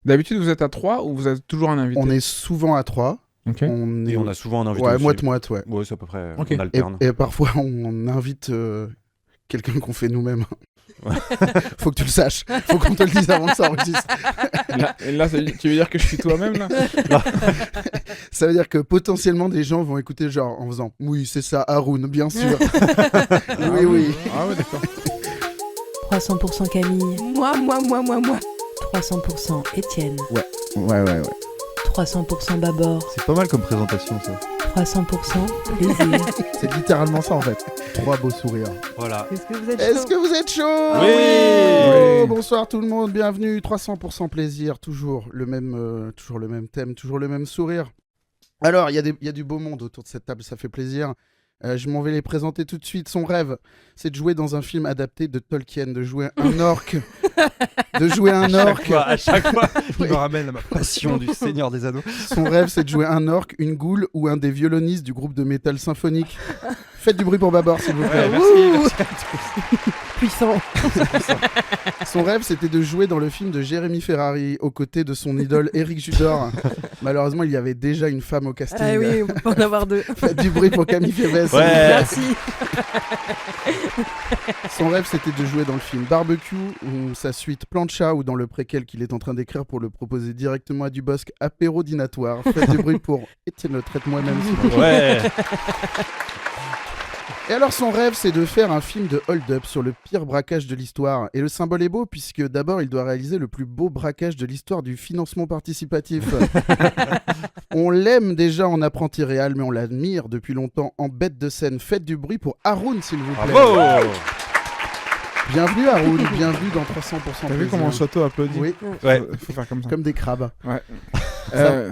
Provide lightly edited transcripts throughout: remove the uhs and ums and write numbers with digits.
D'habitude, vous êtes à 3 ou vous êtes toujours un invité? On est souvent à 3. Ok. Et on a souvent un invité Ouais, aussi. moite-moite, ouais. Ouais, c'est à peu près, Ok. on alterne. Et parfois, on invite quelqu'un qu'on fait nous-mêmes. Ouais. Faut que tu le saches. Faut qu'on te le dise avant que ça enregistre. Là, tu veux dire que je suis toi-même, là? Ça veut dire que potentiellement, des gens vont écouter genre en faisant « Oui, c'est ça, Haroun, bien sûr. » Oui. Ah ouais, d'accord. 300% Camille, Moi. 300% Étienne, Ouais. 300% Babor, C'est pas mal comme présentation, ça. 300% Plaisir. C'est littéralement ça, en fait. 3 beaux sourires. Voilà. Est-ce que vous êtes Est-ce chaud que vous êtes chaud? Oui. Oh, bonsoir tout le monde, bienvenue. 300% plaisir, toujours le même thème, toujours le même sourire. Alors, il y a du beau monde autour de cette table, ça fait plaisir. Je m'en vais les présenter tout de suite. Son rêve, c'est de jouer dans un film adapté de Tolkien, de jouer un orc. À chaque fois, il Oui. me ramène à ma passion du Seigneur des Anneaux. Son rêve, c'est de jouer un orc, une goule ou un des violonistes du groupe de métal symphonique. Faites du bruit pour Babor, s'il vous plaît. Merci. Puissant. Son rêve, c'était de jouer dans le film de Jérémy Ferrari, aux côtés de son idole Éric Judor. Malheureusement, il y avait déjà une femme au casting. Ah oui, on peut pas en avoir deux. Faites du bruit pour Camille Fébès. s'il vous Ouais. plaît. Merci. Son rêve, c'était de jouer dans le film Barbecue, ou sa suite Plancha, ou dans le préquel qu'il est en train d'écrire pour le proposer directement à Dubosc, Apérodinatoire. Faites du bruit pour Étienne Le Traite moi-même. s'il vous plaît. Ouais. Et alors son rêve, c'est de faire un film de hold-up sur le pire braquage de l'histoire. Et le symbole est beau puisque d'abord il doit réaliser le plus beau braquage de l'histoire du financement participatif. On l'aime déjà en apprenti réel, mais on l'admire depuis longtemps en bête de scène. Faites du bruit pour Haroun, s'il vous plaît. Bravo. Bienvenue Haroun, bienvenue dans 300% T'as vu plaisir. comment on s'auto-applaudit? Oui, Ouais. Faut faire comme ça. comme des crabes. Ouais.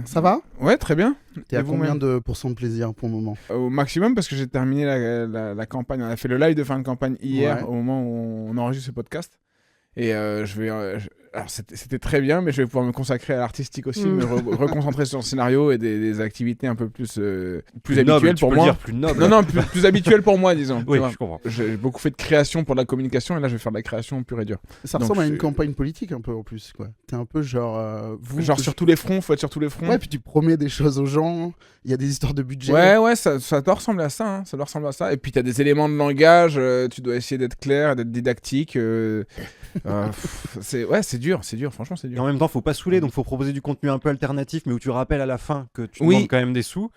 Ça va? Ouais, très bien. T'es à Et vous-même? combien de pourcents de plaisir pour le moment? Au maximum, parce que j'ai terminé la campagne. On a fait le live de fin de campagne hier, Ouais. au moment où on enregistre ce podcast. Et alors c'était très bien, mais je vais pouvoir me consacrer à l'artistique aussi, me reconcentrer sur le scénario et des activités un peu plus Plus noble, habituelles tu pour peux moi. le dire plus noble. Non, plus habituelles pour moi, disons. Oui, tu vois. je comprends. J'ai beaucoup fait de création pour de la communication, et là je vais faire de la création pure et dure. Ça Donc, ressemble à une c'est- campagne politique un peu en plus, quoi. T'es un peu genre... Genre sur tous les fronts, faut être sur tous les fronts. Ouais, puis tu promets des choses aux gens, il y a des histoires de budget. Ouais, ça doit ressembler à ça, hein, ça doit ressembler à ça. Et puis t'as des éléments de langage, tu dois essayer d'être clair, d'être didactique. C'est dur, franchement c'est Et dur. en même temps, faut pas saouler, donc faut proposer du contenu un peu alternatif, mais où tu rappelles à la fin que tu Oui. demandes quand même des sous.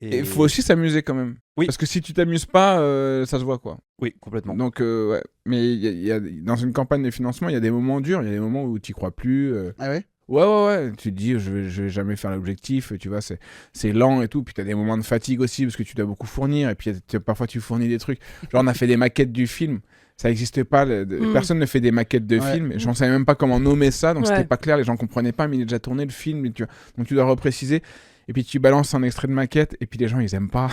Et il faut aussi s'amuser quand même. Oui. Parce que si tu t'amuses pas, ça se voit quoi. Oui, complètement. Donc ouais, mais il y a, dans une campagne de financement, il y a des moments durs, il y a des moments où tu crois plus. Ah ouais? Ouais, tu te dis je vais jamais faire l'objectif, tu vois, c'est lent et tout, puis t'as des moments de fatigue aussi parce que tu dois beaucoup fournir, et puis parfois tu fournis des trucs. Genre on a fait des maquettes du film, ça n'existait pas, personne ne fait des maquettes de Ouais. film, et j'en savais même pas comment nommer ça, donc Ouais. c'était pas clair, les gens comprenaient pas, mais il est déjà tourné le film, et donc tu dois repréciser. Et puis tu balances un extrait de maquette, et puis les gens ils aiment pas.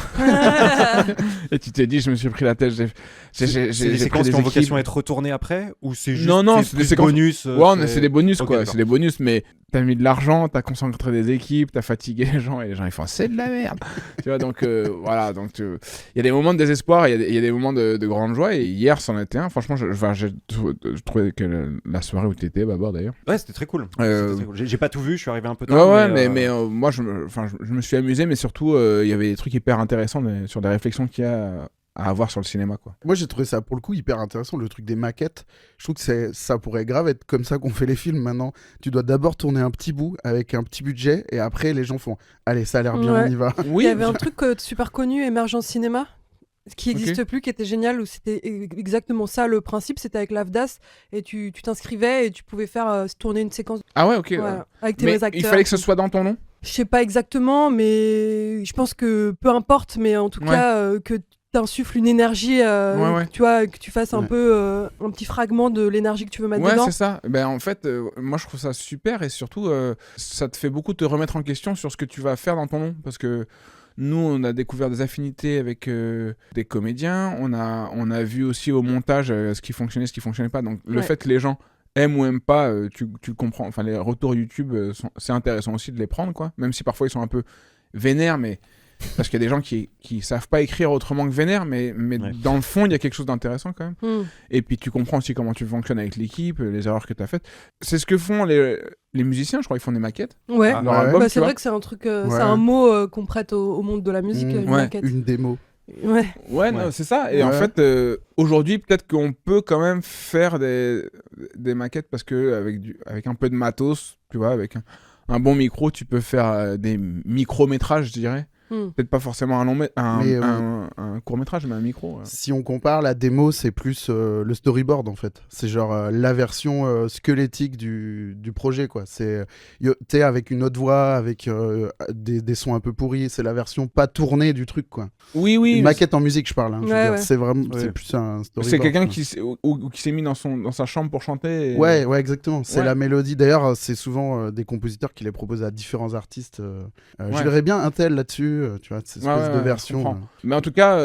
Et tu te dis, je me suis pris la tête. C'est des pris séquences des qui ont vocation à équipes. être retournées après, ou c'est juste Non, c'est c'est des plus séquences- bonus. Ouais, c'est des bonus Ok, quoi, d'accord. c'est des bonus, mais t'as mis de l'argent, t'as concentré des équipes, t'as fatigué les gens, et les gens ils font c'est de la merde. Tu vois, donc voilà, donc il y a des moments de désespoir, il y a des moments de grande joie, et hier c'en était un. Franchement, j'ai trouvé que la soirée où t'étais, Babor d'ailleurs. Ouais, c'était très cool. Euh, C'était très cool. J'ai pas tout vu, je suis arrivé un peu tard. Ouais, mais moi je me suis amusé, mais surtout il y avait des trucs hyper intéressants sur des réflexions qu'il y a à avoir sur le cinéma quoi. Moi j'ai trouvé ça pour le coup hyper intéressant, le truc des maquettes. Je trouve que ça pourrait grave être comme ça qu'on fait les films maintenant. Tu dois d'abord tourner un petit bout avec un petit budget, et après les gens font allez, ça a l'air bien, Ouais. on y va. Il y avait un truc super connu, Émergence Cinéma, qui n'existe Ok. plus, qui était génial, où c'était exactement ça le principe. C'était avec l'AFDAS, et tu t'inscrivais et tu pouvais faire tourner une séquence Ah ouais, ok. avec tes Mais vrais acteurs. il fallait que ce soit dans ton nom. Je sais pas exactement, mais je pense que peu importe, mais en tout Ouais. cas que t'insuffles une énergie, Ouais. tu vois, que tu fasses un Ouais. peu un petit fragment de l'énergie que tu veux mettre Ouais, dedans. c'est ça. Ben, en fait, moi, je trouve ça super, et surtout, ça te fait beaucoup te remettre en question sur ce que tu vas faire dans ton nom. Parce que nous, on a découvert des affinités avec des comédiens. On a vu aussi au montage ce qui fonctionnait, ce qui fonctionnait pas. Donc, le Ouais. fait que les gens aiment ou aiment pas, tu le comprends. Enfin, les retours YouTube, c'est intéressant aussi de les prendre, quoi. Même si parfois ils sont un peu vénères, mais parce qu'il y a des gens qui savent pas écrire autrement que vénère, mais Ouais. dans le fond, il y a quelque chose d'intéressant quand même. Hmm. Et puis tu comprends aussi comment tu fonctionnes avec l'équipe, les erreurs que tu as faites. C'est ce que font les musiciens, je crois, ils font des maquettes. Ouais. Ah, Leur ouais. album, Bah, tu c'est vois. vrai que c'est un truc, Ouais. c'est un mot qu'on prête au monde de la musique, une Ouais. maquette. Une démo. Ouais. Ouais, non, Ouais. c'est ça. Et en Ouais. fait, aujourd'hui, peut-être qu'on peut quand même faire des maquettes parce que avec un peu de matos, tu vois, avec un bon micro, tu peux faire des micro-métrages, je dirais. Hmm. Peut-être pas forcément Mais, un court-métrage, mais un micro. Si on compare, la démo, c'est plus le storyboard en fait. C'est genre la version squelettique du projet, quoi. C'est, t'es avec une autre voix, avec des sons un peu pourris. C'est la version pas tournée du truc, quoi. Oui, Une mais maquette en musique, je parle. Hein, je veux Ouais, dire. ouais. C'est vraiment, Ouais. c'est plus un storyboard. c'est quelqu'un quoi. qui s'est mis dans sa chambre pour chanter. et- Ouais, ouais, exactement. C'est Ouais. la mélodie. D'ailleurs, c'est souvent des compositeurs qui les proposent à différents artistes. Je Ouais. verrais bien un tel là-dessus, tu vois, cette espèce Ouais, de je version. comprends. Mais en tout cas,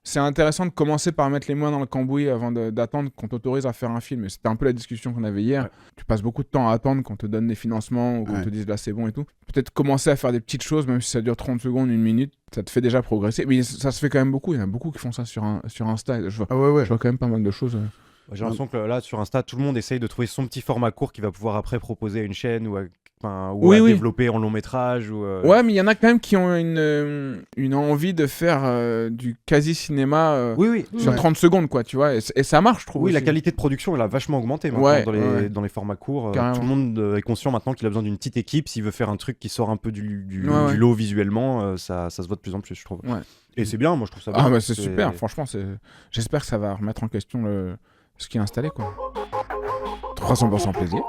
c'est intéressant de commencer par mettre les mains dans le cambouis avant d'attendre qu'on t'autorise à faire un film. Et c'était un peu la discussion qu'on avait hier. Ouais. Tu passes beaucoup de temps à attendre qu'on te donne des financements ou qu'on Ouais. te dise là c'est bon et tout. Peut-être commencer à faire des petites choses, même si ça dure 30 secondes, 1 minute, ça te fait déjà progresser. Mais ça se fait quand même beaucoup. Il y en a beaucoup qui font ça sur Insta. Je vois, Ah ouais, ouais. je vois quand même pas mal de choses. J'ai l'impression que là, sur Insta, tout le monde essaye de trouver son petit format court qu'il va pouvoir après proposer à une chaîne ou à Oui. développer en long métrage. Ouais, mais il y en a quand même qui ont une envie de faire du quasi-cinéma Oui. sur Ouais. 30 secondes, quoi, tu vois. Et ça marche, je trouve. Oui, la aussi. qualité de production, elle a vachement augmenté maintenant Ouais, dans, ouais. dans les formats courts. Carrément. Tout le monde est conscient maintenant qu'il a besoin d'une petite équipe. S'il veut faire un truc qui sort un peu du Ouais. lot visuellement, ça se voit de plus en plus, je trouve. Ouais. Et c'est bien, moi je trouve ça bien. Ah bah c'est super, franchement, j'espère que ça va remettre en question ce qui est installé, quoi. 300% plaisir.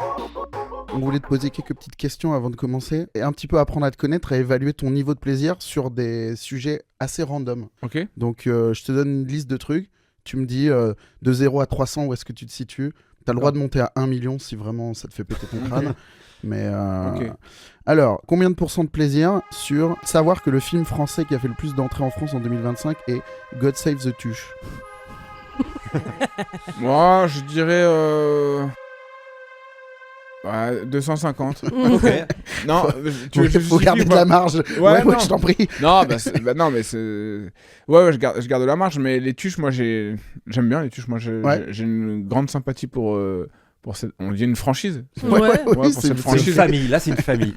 On voulait te poser quelques petites questions avant de commencer et un petit peu apprendre à te connaître et évaluer ton niveau de plaisir sur des sujets assez random. Ok. Donc je te donne une liste de trucs, tu me dis de 0 à 300 où est-ce que tu te situes. T'as le droit de monter à 1 million si vraiment ça te fait péter ton crâne. Mais Ok. alors, combien de pourcents de plaisir sur savoir que le film français qui a fait le plus d'entrées en France en 2025 est God Save the Tuche? Moi, je dirais 250. Ok. Non, tu Il veux que je faut justifie garder ou de pas la marge. Ouais, non. je t'en prie. Non, non, mais c'est. Ouais, je garde la marge, mais les tuches, moi, j'aime bien les tuches. Moi, Ouais. j'ai une grande sympathie pour cette. On dit une franchise. Ouais. oui, pour cette C'est une franchise. famille, là c'est une famille.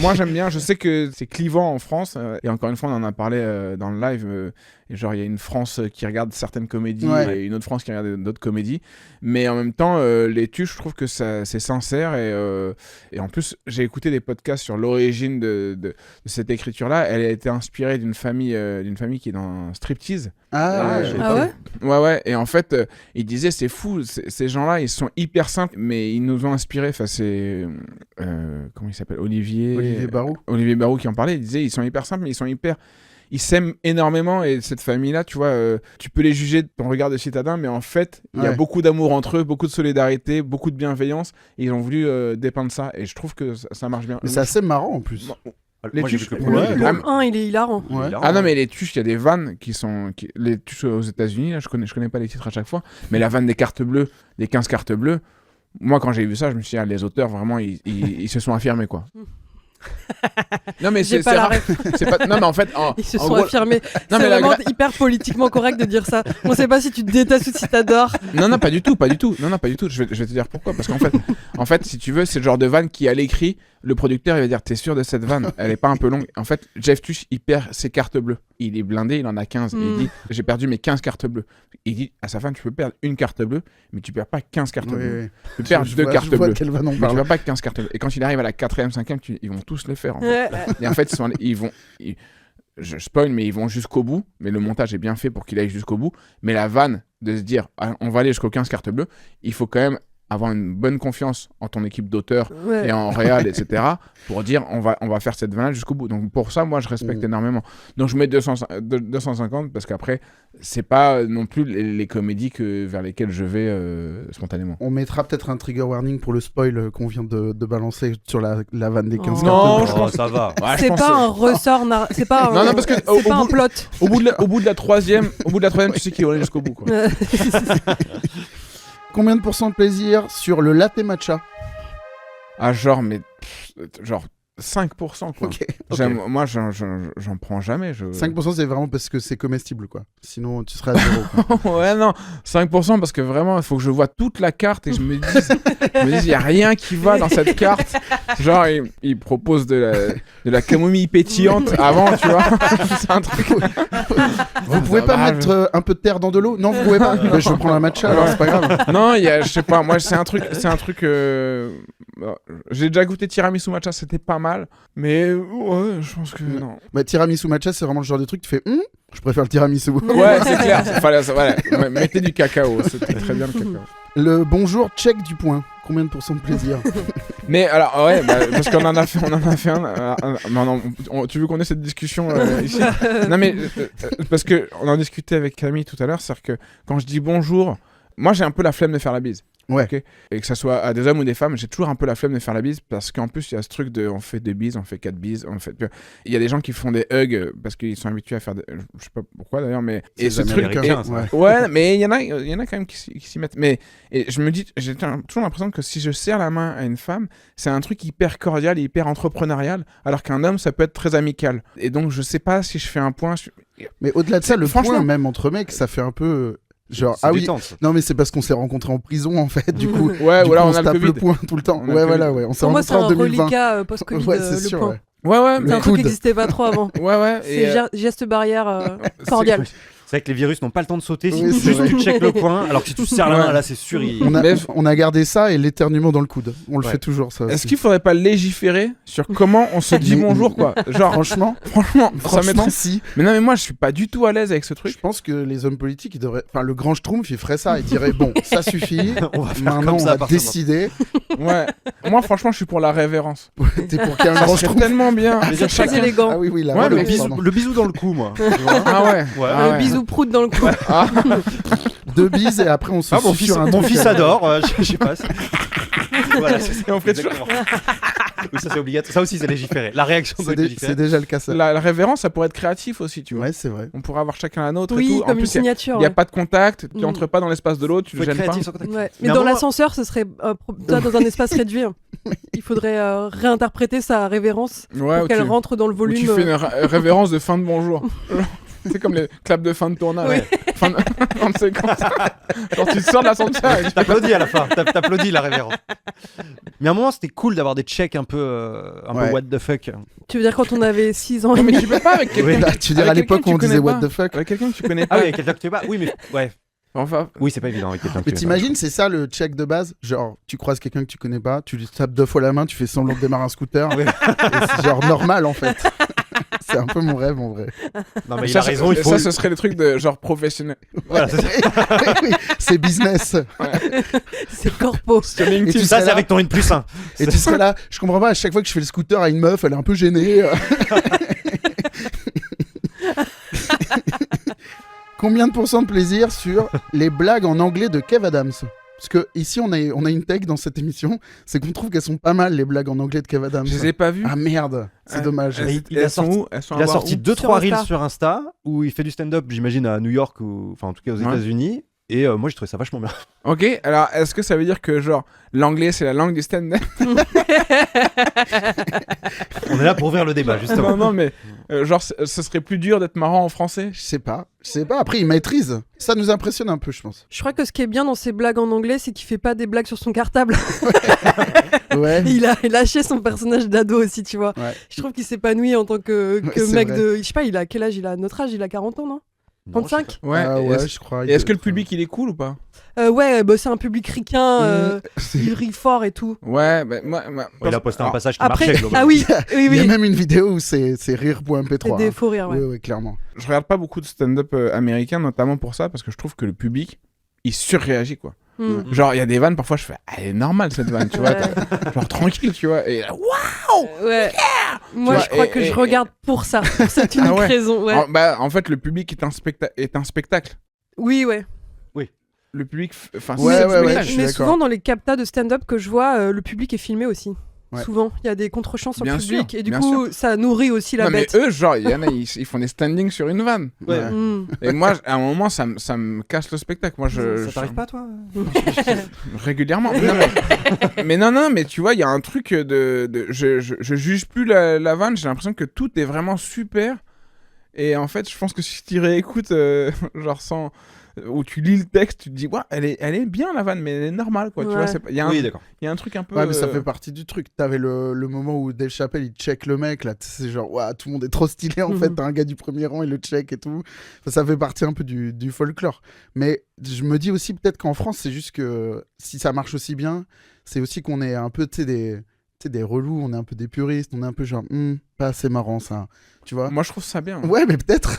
Moi, j'aime bien. Je sais que c'est clivant en France. Et encore une fois, on en a parlé dans le live. Et genre, il y a une France qui regarde certaines comédies Ouais. et une autre France qui regarde d'autres comédies. Mais en même temps, les tuches, je trouve que c'est sincère. Et en plus, j'ai écouté des podcasts sur l'origine de cette écriture-là. Elle a été inspirée d'une famille qui est dans un striptease. Ah, Ouais. je sais Ah pas. ouais? Ouais. Et en fait, il disait, c'est fou. Ces gens-là, ils sont hyper simples, mais ils nous ont inspirés. Enfin, c'est. Comment il s'appelle? Olivier Barou. Olivier Barou qui en parlait. Il disait, ils sont hyper simples, mais ils s'aiment énormément. Et cette famille-là, tu vois, tu peux les juger de ton regard de citadin, mais en fait, il y a Ouais. beaucoup d'amour entre eux, beaucoup de solidarité, beaucoup de bienveillance. Et ils ont voulu dépeindre ça. Et je trouve que ça marche bien. Mais c'est assez marrant en plus. Moi, Moi, j'ai tuches, vu que le ouais. premier. Ah, Le 1, il est hilarant. Ouais. Ah non, mais les tuches, il y a des vannes qui sont. Les tuches aux États-Unis, là, je connais pas les titres à chaque fois, mais la vanne des cartes bleues, des 15 cartes bleues, moi, quand j'ai vu ça, je me suis dit, ah, les auteurs, vraiment, ils se sont affirmés, quoi. Non, mais J'ai c'est pas la rare. C'est pas... Non, mais en fait, Ils se en sont gros- affirmés. Non, C'est mais la vraiment hyper politiquement correct de dire ça. On sait pas si tu te détestes ou si t'adores. Non, pas du tout. Non, pas du tout. Je vais te dire pourquoi. Parce qu'en fait, si tu veux, c'est le genre de vanne qui, à l'écrit, le producteur, il va dire, t'es sûr de cette vanne? Elle est pas un peu longue? En fait, Jeff Tuch, il perd ses cartes bleues. Il est blindé, il en a 15. Et il dit, j'ai perdu mes 15 cartes bleues. Il dit, à sa fin, tu peux perdre une carte bleue, mais tu perds pas 15 cartes Oui, bleues. oui. Tu perds Je 2 vois- cartes je vois bleues. de quelle vanne on Mais tu parle. perds pas 15 cartes bleues. Et quand il arrive à la 4ème, 5ème, ils vont tous les faire. En fait. Et en fait, je spoil, mais ils vont jusqu'au bout. Mais le montage est bien fait pour qu'il aille jusqu'au bout. Mais la vanne de se dire, ah, on va aller jusqu'aux 15 cartes bleues, il faut quand même avoir une bonne confiance en ton équipe d'auteurs Ouais. et en réal, etc. pour dire, on va faire cette vanne jusqu'au bout. Donc pour ça, moi, je respecte énormément. Donc je mets 250 parce qu'après, c'est pas non plus les comédies vers lesquelles je vais spontanément. On mettra peut-être un trigger warning pour le spoil qu'on vient de balancer sur la vanne des 15 Oh. Non, cartes. je Oh, pense- ça va. Ouais, je C'est pense, pas un ressort, c'est pas un, Non, parce que c'est au pas un bout- plot. au bout de la 3ème, tu sais qu'il va aller jusqu'au bout, quoi. Combien de pourcents de plaisir sur le latte matcha? Ah, genre, mais genre 5%, quoi. Ok. Moi, j'en prends jamais. 5% c'est vraiment parce que c'est comestible quoi. Sinon tu serais à 0. Quoi. Ouais, non, 5% parce que vraiment, il faut que je vois toute la carte et je me dise, il n'y a rien qui va dans cette carte. Genre, il propose de la camomille pétillante avant, tu vois. C'est un truc. Vous pouvez pas mettre un peu de terre dans de l'eau? Non, vous pouvez pas. Je vais prendre un matcha, alors c'est pas grave. Non, je sais pas, moi, c'est un truc. J'ai déjà goûté tiramisu matcha, c'était pas mal. Mais ouais, je pense que non. Bah, tiramisu matcha, c'est vraiment le genre de truc, tu fais je préfère le tiramisu. Ouais, c'est clair. Voilà. Mettez du cacao, c'était très bien le cacao. Le bonjour check du point. Combien de pourcents de plaisir? Mais alors, ouais, parce qu'on en a fait un. Non, tu veux qu'on ait cette discussion ici? Non, mais parce qu'on en discutait avec Camille tout à l'heure, c'est-à-dire que quand je dis bonjour, moi j'ai un peu la flemme de faire la bise. Ouais. Okay, et que ça soit à des hommes ou des femmes, j'ai toujours un peu la flemme de faire la bise parce qu'en plus il y a ce truc de on fait des bises, on fait 4 bises, il y a des gens qui font des hugs parce qu'ils sont habitués à faire je sais pas pourquoi d'ailleurs, mais et ce truc ouais, mais il y en a quand même qui s'y mettent, et je me dis, j'ai toujours l'impression que si je serre la main à une femme, c'est un truc hyper cordial et hyper entrepreneurial, alors qu'un homme ça peut être très amical, et donc je sais pas si je fais un point mais au-delà de ça, le franchement point même entre mecs, ça fait un peu genre non mais c'est parce qu'on s'est rencontrés en prison en fait, du coup ouais, voilà, on on se a tape le le point tout le temps. Ouais, voilà, ouais, on s'est rencontrés en 2020. Pour moi c'est un reliquat post-Covid, ouais, c'est le sûr, point. Ouais, C'est un truc qui n'existait pas trop avant. Ouais. C'est geste barrière cordial. C'est vrai que les virus n'ont pas le temps de sauter, si Oui, c'est juste vrai. tu checkes le point, alors que si tu serres la main, là c'est sûr. On a gardé ça et l'éternuement dans le coude. On le fait toujours, ça. Est-ce qu'il faudrait pas légiférer sur comment on se dit bonjour, quoi? Genre, franchement, ça m'étonne. si. Mais non, mais moi je suis pas du tout à l'aise avec ce truc. Je pense que les hommes politiques, ils devraient. Enfin, le grand Schtroumpf, il ferait ça. Il dirait bon, ça suffit. On va faire Maintenant, comme ça on à va partir de décider. Ouais. Moi, franchement, je suis pour la révérence. T'es pour qu'il y ait un Ça grand serait Schtroumpf. tellement bien. C'est très élégant. Ah oui, là. Ouais, le le bisou dans le cou, moi. Tu vois. Ah ouais. Le bisou prout dans le cou. Ah. 2 bises et après on se mon suit fils, sur un mon truc, fils adore, je sais pas. Voilà, Et on fait toujours. Oui, ça c'est obligatoire. Ça aussi c'est légiféré. La réaction doit être C'est légiférée. déjà le cas, ça. La révérence, ça pourrait être créatif aussi, tu vois. Ouais, c'est vrai. On pourrait avoir chacun la nôtre et Oui, tout. En comme une plus, il signature. n'y a pas de contact, tu Mm. entres pas dans l'espace de l'autre, tu Faut le être gênes pas. créatif sans contact. Ouais. Mais Mais à un dans moment- l'ascenseur, ce serait toi, dans un espace réduit. Il faudrait réinterpréter sa révérence Ouais, pour qu'elle rentre dans le où volume. tu fais une révérence de fin de bonjour. C'est comme les claps de fin de tournage. Oui. Fin de... Quand c'est comme ça. Quand tu sors de l'ascenseur et tu T'applaudis à la fin, t'applaudis la révérence. Mais à un moment c'était cool d'avoir des checks un peu Ouais. what the fuck. Tu veux dire quand on avait 6 ans et Non, mais demi. tu peux pas avec quelqu'un. Oui. Là, tu dirais à Avec l'époque quelqu'un où on que tu disait connais what pas. the fuck. Avec quelqu'un que tu connais Ah pas. oui, quelqu'un que tu sais pas. Oui mais ouais. Enfin, Oui, c'est pas évident avec quelqu'un que Mais tu connais t'imagines, c'est ça le check de base? Genre, tu croises quelqu'un que tu connais pas, tu lui tapes 2 fois la main, tu fais semblant de démarrer un scooter. Ouais. Et c'est genre normal en fait. C'est un peu mon rêve en vrai. pas. Non mais il ça, a raison, il faut. ça, ce serait les trucs de genre professionnel. Voilà, c'est ça. Oui, c'est business. C'est corpo. Sur Et LinkedIn. tu Ça serais c'est là, avec ton N+1. et tu serais là, je comprends pas, à chaque fois que je fais le scooter à une meuf, elle est un peu gênée. Combien de pourcents de plaisir sur les blagues en anglais de Kev Adams? Parce que ici on a une tech dans cette émission, c'est qu'on trouve qu'elles sont pas mal les blagues en anglais de Kev Adams. Je les ai pas vus. Ah merde, c'est dommage. il a Elles sont sorti- où? Elles sont à Il a voir sorti où 2-3 Insta. reels sur Insta où il fait du stand-up, j'imagine à New York ou enfin en tout cas aux Ouais. États-Unis. Et moi j'ai trouvé ça vachement bien. Ok, alors est-ce que ça veut dire que genre l'anglais c'est la langue du stand-up? On est là pour ouvrir le débat justement. Non, mais genre ce serait plus dur d'être marrant en français? Je sais pas. Après il maîtrise. Ça nous impressionne un peu, je pense. Je crois que ce qui est bien dans ses blagues en anglais, c'est qu'il fait pas des blagues sur son cartable. Ouais. Il a lâché son personnage d'ado aussi, tu vois. Ouais. Je trouve qu'il s'épanouit en tant que Ouais, c'est mec vrai. de. Je sais pas, il a quel âge? Il a notre âge, il a 40 ans, non? Non, 35? Ouais. Ah et ouais, est-ce- je crois. Et est-ce que le public il est cool ou pas? Ouais, bah, c'est un public ricain, il rit fort et tout. Ouais, bah, moi, Il a posté un alors, passage qui Après, marchait globalement. ah oui, oui, Il y a oui. même une vidéo où c'est rire.mp3. C'est des hein. faux rires, ouais. Ouais, clairement. je regarde pas beaucoup de stand-up américain, notamment pour ça, parce que je trouve que le public il surréagit quoi. Hmm. Genre il y a des vannes parfois je fais elle est normale cette vanne, tu vois, genre tranquille, tu vois, et Ouais. Moi, vois, je crois et- que et- je regarde pour ça, pour cette unique Ah ouais. raison. Ouais. En fait le public est un spectacle. Oui, ouais. Le public, enfin Ouais, c'est un ouais, ouais, spectacle. je suis Mais d'accord. souvent, dans les captas de stand-up que je vois, le public est filmé aussi. Ouais. souvent. Il y a des contre-champs sur le Bien public. sûr, Et du bien coup, ça nourrit aussi la Non, mais bête. eux, genre, il y en a, ils font des standings sur une vanne. Ouais. Mm. Et moi, à un moment, ça me casse le spectacle. Moi, Ça t'arrive pas, toi régulièrement. Mais non, mais tu vois, il y a un truc je juge plus la vanne. J'ai l'impression que tout est vraiment super. Et en fait, je pense que si tu réécoutes, genre sans, où tu lis le texte, tu te dis, ouais, elle est bien la vanne, mais elle est normale, quoi. Tu vois, Ouais. il y a Oui, d'accord. un truc un peu. Ouais, mais ça fait partie du truc. T'avais le moment où Dave Chappelle il check le mec, là, c'est genre, ouah, tout le monde est trop stylé en fait. T'as un gars du premier rang, il le check et tout. Enfin, ça fait partie un peu du folklore. Mais je me dis aussi, peut-être qu'en France, c'est juste que si ça marche aussi bien, c'est aussi qu'on est un peu, tu sais, des relous, on est un peu des puristes, on est un peu genre, pas assez marrant ça. Tu vois? Moi, je trouve ça bien. Ouais, mais peut-être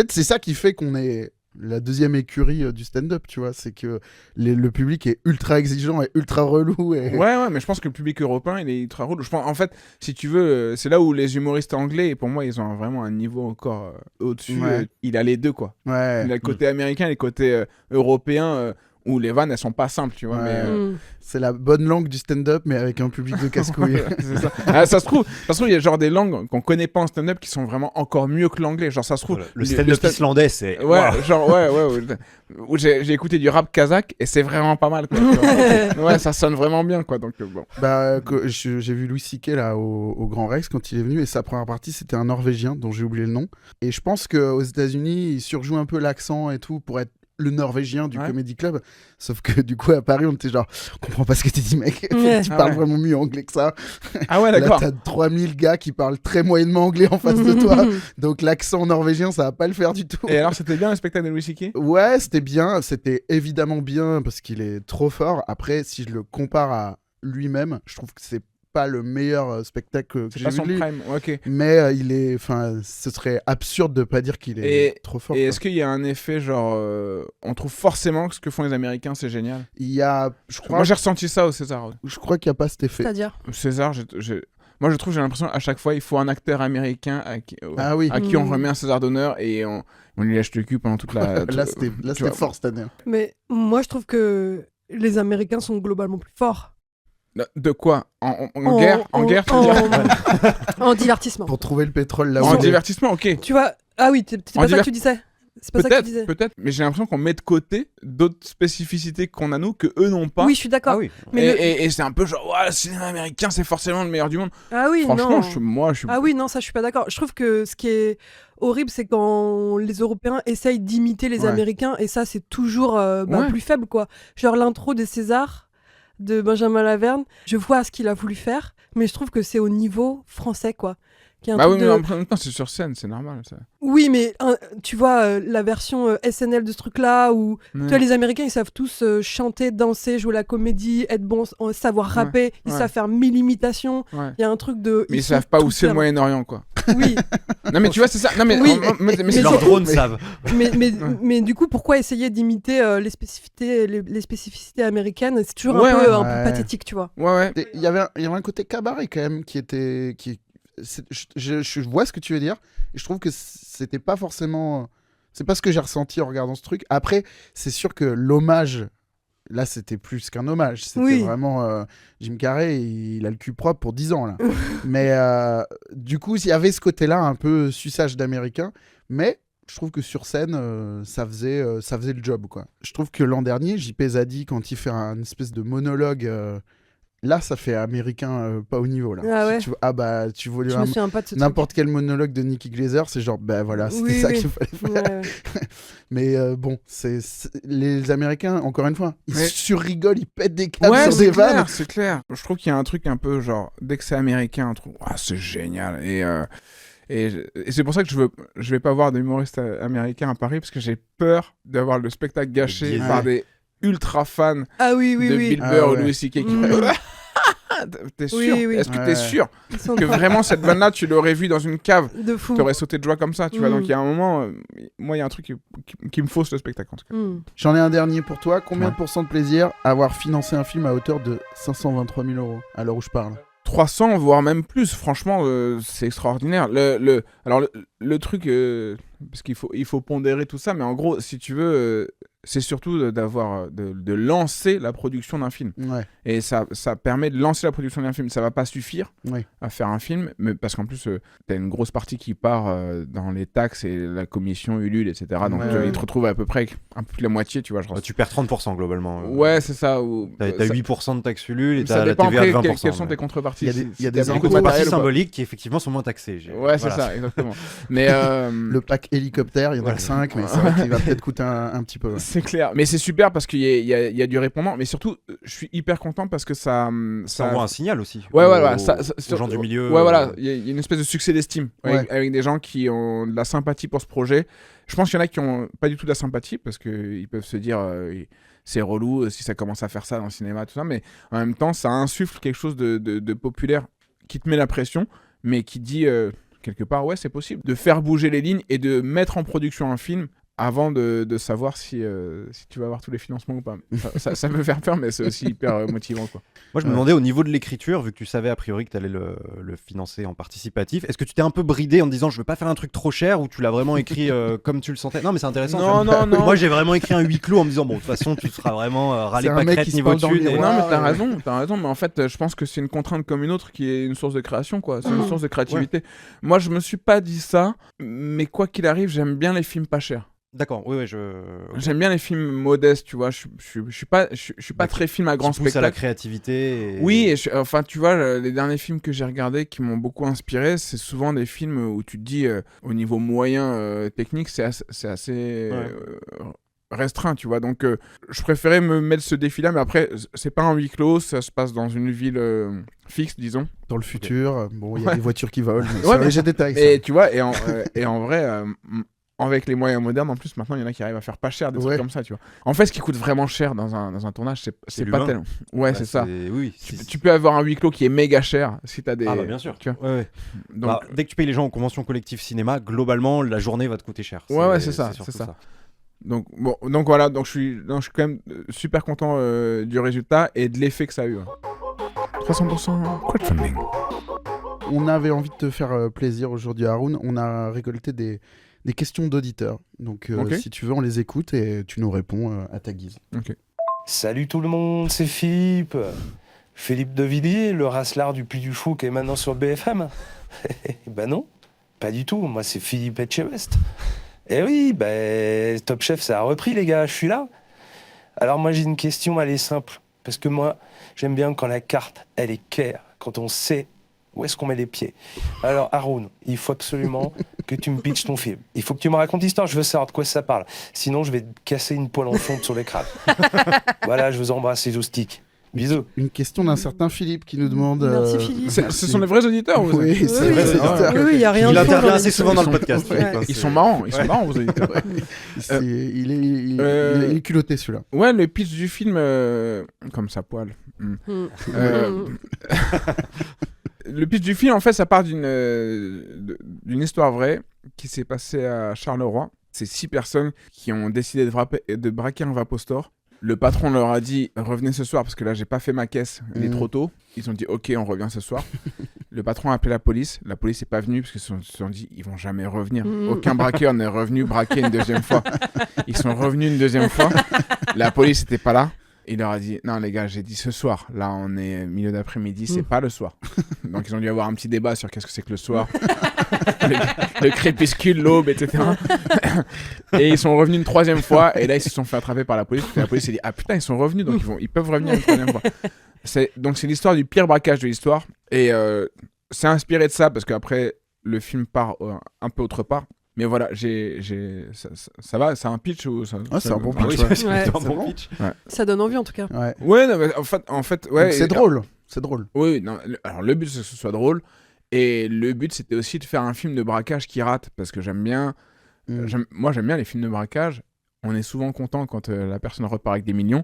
c'est ça qui fait qu'on est la deuxième écurie du stand-up, tu vois. C'est que le public est ultra exigeant et ultra relou. Et... Ouais, mais je pense que le public européen, il est ultra relou. Je pense, en fait, si tu veux, c'est là où les humoristes anglais, et pour moi, ils ont vraiment un niveau encore au-dessus. Ouais. Il a les deux, quoi. Ouais. Il a le côté américain et le côté européen, où les vannes, elles sont pas simples, tu vois. Ouais. Mais, Mm. C'est la bonne langue du stand-up, mais avec un public de casse-couilles. c'est ça. Ah, ça se trouve, il y a genre des langues qu'on connaît pas en stand-up qui sont vraiment encore mieux que l'anglais. Genre, ça se trouve. Voilà. Le stand-up islandais, c'est. Ouais, Waouh. genre, ouais. Où j'ai écouté du rap kazakh et c'est vraiment pas mal, quoi. Tu vois. Ouais, ça sonne vraiment bien, quoi. Donc, bon. Bah, j'ai vu Louis C.K. là au Grand Rex quand il est venu, et sa première partie c'était un Norvégien dont j'ai oublié le nom. Et je pense qu'aux États-Unis, il surjoue un peu l'accent et tout pour être le Norvégien du Ouais. Comedy Club. Sauf que du coup, à Paris, on était genre, on comprend pas ce que tu dis, mec. Ouais. Tu Ah parles ouais. vraiment mieux anglais que ça. Ah ouais, Là, d'accord. t'as 3000 gars qui parlent très moyennement anglais en face de toi. Donc l'accent norvégien, ça va pas le faire du tout. Et alors, c'était bien le spectacle de Louis C.K. Ouais, c'était bien. C'était évidemment bien parce qu'il est trop fort. Après, si je le compare à lui-même, je trouve que c'est pas le meilleur spectacle que C'est j'ai pas vu son de lui. prime. Ok. Mais il est, enfin, ce serait absurde de pas dire qu'il est trop fort. Et quoi. est-ce qu'il y a un effet genre, on trouve forcément que ce que font les Américains c'est génial. Il y a, je Moi crois, j'ai ressenti ça au César. qu'il y a pas cet effet. C'est-à-dire. César, moi je trouve j'ai l'impression à chaque fois il faut un acteur américain Ah oui. à qui on Mm. remet un César d'honneur et on lui lèche le cul pendant toute la. Là, c'était tu vois. fort cette année. Mais moi, je trouve que les Américains sont globalement plus forts. De quoi en guerre, tu veux dire En divertissement. Pour trouver le pétrole là où En il est. divertissement, ok. Tu vois, ah oui, c'est pas ça que tu disais. C'est pas ça que tu disais. Peut-être, mais j'ai l'impression qu'on met de côté d'autres spécificités qu'on a nous que eux n'ont pas. Oui, je suis d'accord. Ah oui. Mais Et c'est un peu genre, ouais, le cinéma américain, c'est forcément le meilleur du monde. Ah oui, Franchement, non. moi, je suis. Ah oui, non, ça, je suis pas d'accord. Je trouve que ce qui est horrible, c'est quand les Européens essayent d'imiter les Ouais. Américains, et ça, c'est toujours Ouais. plus faible, quoi. Genre l'intro des Césars de Benjamin Laverne, je vois ce qu'il a voulu faire, mais je trouve que c'est au niveau français, quoi. Qu'il y a un Bah truc oui, mais de- en même temps, c'est sur scène, c'est normal. Ça. Oui, mais tu vois, la version SNL de ce truc-là, où tu vois, les Américains, ils savent tous chanter, danser, jouer la comédie, être bons, savoir rapper, ils ouais. savent faire 1000 imitations. Ouais. Il y a un truc de. Mais ils sont savent pas où tout c'est le fiers. Moyen-Orient, quoi. Oui, Non, mais tu vois, c'est ça. Non, mais, Oui, mais mais c'est Leurs c'est- drones savent. mais du coup, pourquoi essayer d'imiter les spécificités américaines? C'est toujours Ouais, un peu ouais. pathétique, tu vois. Ouais, ouais. Il y avait un côté cabaret quand même qui était. Je vois ce que tu veux dire. Et je trouve que c'était pas forcément. C'est pas ce que j'ai ressenti en regardant ce truc. Après, c'est sûr que l'hommage. Là, c'était plus qu'un hommage. C'était Oui. vraiment. Jim Carrey, il a le cul propre pour 10 ans, là. Mais du coup, il y avait ce côté-là, un peu suçage d'américain. Mais je trouve que sur scène, ça faisait le job, quoi. Je trouve que l'an dernier, JP Zadi, quand il fait un espèce de monologue. Là, ça fait américain pas au niveau, là. Ah ouais. Bah, tu voulais Je me souviens pas de ce truc. n'importe quel monologue de Nicky Glazer, c'est genre, ben voilà, c'était Oui, ça oui. qu'il fallait faire. Ouais, ouais. Mais bon, les Américains, encore une fois, ils Ouais. surrigolent, ils pètent des câbles Ouais, sur c'est des vannes. clair, c'est clair. Je trouve qu'il y a un truc un peu genre, dès que c'est américain, on trouve, ah, c'est génial. Et c'est pour ça que je vais pas voir d'humoristes américains à Paris, parce que j'ai peur d'avoir le spectacle gâché Biaisé. par des ultra fans Ah oui, oui, de oui. Bill Ah Burr ou ouais. Louis C.K. qui Mm. T'es sûr? Oui, oui. Est-ce que Ouais. t'es sûr Ils sont que vraiment cette vanne-là, tu l'aurais vue dans une cave? de fou. T'aurais sauté de joie comme ça, tu vois. Mm. Donc il y a un moment, moi il y a un truc qui me fausse le spectacle en tout cas. Mm. J'en ai un dernier pour toi. Combien Ouais. de pourcents de plaisir à avoir financé un film à hauteur de 523 000 € à l'heure où je parle? 300, voire même plus, franchement, c'est extraordinaire. Alors le truc, parce qu'il faut pondérer tout ça, mais en gros, si tu veux, c'est surtout de lancer la production d'un film. Ouais. Et ça permet de lancer la production d'un film. Ça va pas suffire Oui. à faire un film, mais parce qu'en plus, t'as une grosse partie qui part dans les taxes et la commission Ulule, etc. Donc Ouais. ils te retrouvent à peu près un peu plus de la moitié, tu vois. Je pense. Tu perds 30% globalement. Ouais, c'est ça. T'as 8% de taxes Ulule et Ça t'as la dépend TVA de après 20%. quelles sont tes contreparties. Il y a des t'as impôts beaucoup de contreparties matériel ou pas. symboliques qui effectivement sont moins taxées. Ouais, c'est Voilà. ça, exactement. Mais Le pack hélicoptère, il y en a Voilà. que 5, mais c'est vrai qu'il va peut-être coûter un petit peu. Ouais. c'est clair. Mais c'est super parce qu'il y a du répondant. Mais surtout, je suis hyper content parce que ça envoie un signal aussi. Ouais, aux, voilà. aux gens du milieu. Ouais, voilà. Il y a une espèce de succès d'estime Ouais. avec des gens qui ont de la sympathie pour ce projet. Je pense qu'il y en a qui ont pas du tout de la sympathie parce qu'ils peuvent se dire c'est relou si ça commence à faire ça dans le cinéma, tout ça. Mais en même temps, ça insuffle quelque chose de populaire qui te met la pression, mais qui dit quelque part, ouais, c'est possible de faire bouger les lignes et de mettre en production un film avant de savoir si tu vas avoir tous les financements ou pas. Ça peut faire peur, mais c'est aussi hyper motivant, quoi. Moi, je me demandais au niveau de l'écriture, vu que tu savais a priori que tu allais le financer en participatif, est-ce que tu t'es un peu bridé en te disant je veux pas faire un truc trop cher ou tu l'as vraiment écrit comme tu le sentais? Non, mais c'est intéressant. Non, tu vois. non, non. Moi, j'ai vraiment écrit un huis clos en me disant bon, de toute façon, tu seras vraiment râlé C'est un mec pâquerette qui se niveau parle dans le thunes. miroir. Non, mais t'as Ouais. raison, mais en fait, je pense que c'est une contrainte comme une autre qui est une source de création, quoi. C'est une source de créativité. Ouais. Moi, je me suis pas dit ça, mais quoi qu'il arrive, j'aime bien les films pas chers. D'accord, oui, J'aime bien les films modestes, tu vois. Je suis pas Bah, très film à grand qui pousse à la spectacle. créativité. Oui, enfin, tu vois, les derniers films que j'ai regardés qui m'ont beaucoup inspiré, c'est souvent des films où tu te dis, au niveau moyen technique, c'est assez restreint, tu vois. Donc, je préférais me mettre ce défi-là, mais après, c'est pas un huis clos, ça se passe dans une ville fixe, disons. Dans le futur, bon, il y a Ouais. des voitures qui volent, mais Ouais, c'est un mais- léger détail. ça. Et tu vois, et en vrai, avec les moyens modernes, en plus, maintenant, il y en a qui arrivent à faire pas cher, des Ouais. trucs comme ça, tu vois. En fait, ce qui coûte vraiment cher dans un tournage, c'est pas l'humain. tellement. Ouais, c'est ça. Oui, Tu peux avoir un huis clos qui est méga cher si t'as des. Ah bah bien sûr. Tu vois. Ouais, ouais. Donc, Bah, dès que tu payes les gens en convention collective cinéma, globalement, la journée va te coûter cher. Ouais, c'est ça, surtout c'est ça. donc voilà, donc je suis quand même super content du résultat et de l'effet que ça a eu. 300% crowdfunding. On avait envie de te faire plaisir aujourd'hui, Haroun. On a récolté des questions d'auditeurs. Donc, Ok. si tu veux, on les écoute et tu nous réponds à ta guise. Salut tout le monde, c'est Philippe. Philippe de Villiers, le racelard du Puy du Fou qui est maintenant sur BFM. Ben non, pas du tout. Moi, c'est Philippe Etchebest. Eh oui, ben Top Chef, ça a repris, les gars, je suis là. Alors moi, j'ai une question, elle est simple. Parce que moi, j'aime bien quand la carte, elle est claire, quand on sait où est-ce qu'on met les pieds. Alors, Haroun, il faut absolument que tu me pitches ton film. Il faut que tu me racontes l'histoire, je veux savoir de quoi ça parle. Sinon, je vais te casser une poêle en fonte sur les crânes. Voilà, je vous embrasse, les joustiques. Bisous. Une question d'un certain Philippe qui nous demande... Merci, Philippe. Ce sont les vrais auditeurs, vous Oui, êtes- c'est Oui, vrai, oui, c'est ah, ça. Oui, il y a rien Il de faux intervient dans assez l'émission. souvent dans le Ils sont- podcast. Ouais. Philippe, hein, Ils c'est- sont marrants, vos auditeurs. Il Euh, est culotté, celui-là. Ouais, le pitch du film, comme ça poil. Mm. Euh, Le pitch du film, en fait, ça part d'une histoire vraie qui s'est passée à Charleroi. C'est 6 personnes qui ont décidé de braquer un Vapostor. Le patron leur a dit revenez ce soir parce que là j'ai pas fait ma caisse, il est trop tôt. Ils ont dit ok, on revient ce soir. Le patron a appelé la police est pas venue parce qu'ils se sont dit ils vont jamais revenir. Aucun braqueur n'est revenu braquer une deuxième fois. Ils sont revenus une deuxième fois. La police était pas là. Il leur a dit non les gars, j'ai dit ce soir. Là on est milieu d'après-midi, c'est pas le soir. Donc ils ont dû avoir un petit débat sur qu'est-ce que c'est que le soir. le crépuscule, l'aube, etc. Et ils sont revenus une 3e fois et là ils se sont fait attraper par la police parce que la police s'est dit ah putain ils sont revenus donc ils peuvent revenir une 3e fois. Donc c'est l'histoire du pire braquage de l'histoire et c'est inspiré de ça parce qu'après le film part un peu autre part. Mais voilà, ça va, c'est un pitch ou ça, Ah, c'est un bon Ah oui, pitch. Ouais. c'est Ouais. plutôt un C'est bon bon. pitch. Ça donne envie en tout cas. Ouais. Ouais, non, mais en fait ouais. Donc, c'est drôle. C'est drôle. Oui, non, alors le but c'est que ce soit drôle et le but c'était aussi de faire un film de braquage qui rate parce que j'aime bien les films de braquage. On est souvent content quand la personne repart avec des millions,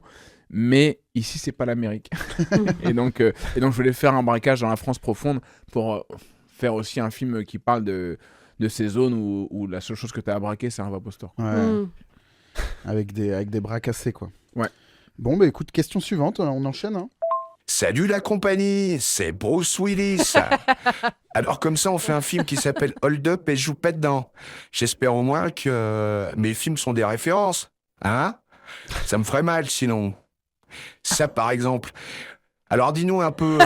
mais ici c'est pas l'Amérique. et donc je voulais faire un braquage dans la France profonde pour faire aussi un film qui parle de ces zones où la seule chose que tu as à braquer c'est un Vapostor. Ouais. Mm. Avec des bras cassés, quoi. Ouais. Bon, bah écoute, question suivante, on enchaîne. Hein. Salut la compagnie, c'est Bruce Willis. Alors comme ça, on fait un film qui s'appelle Hold Up et je joue pas dedans. J'espère au moins que mes films sont des références. Hein ? Ça me ferait mal sinon. Ça, par exemple. Alors, dis-nous un peu,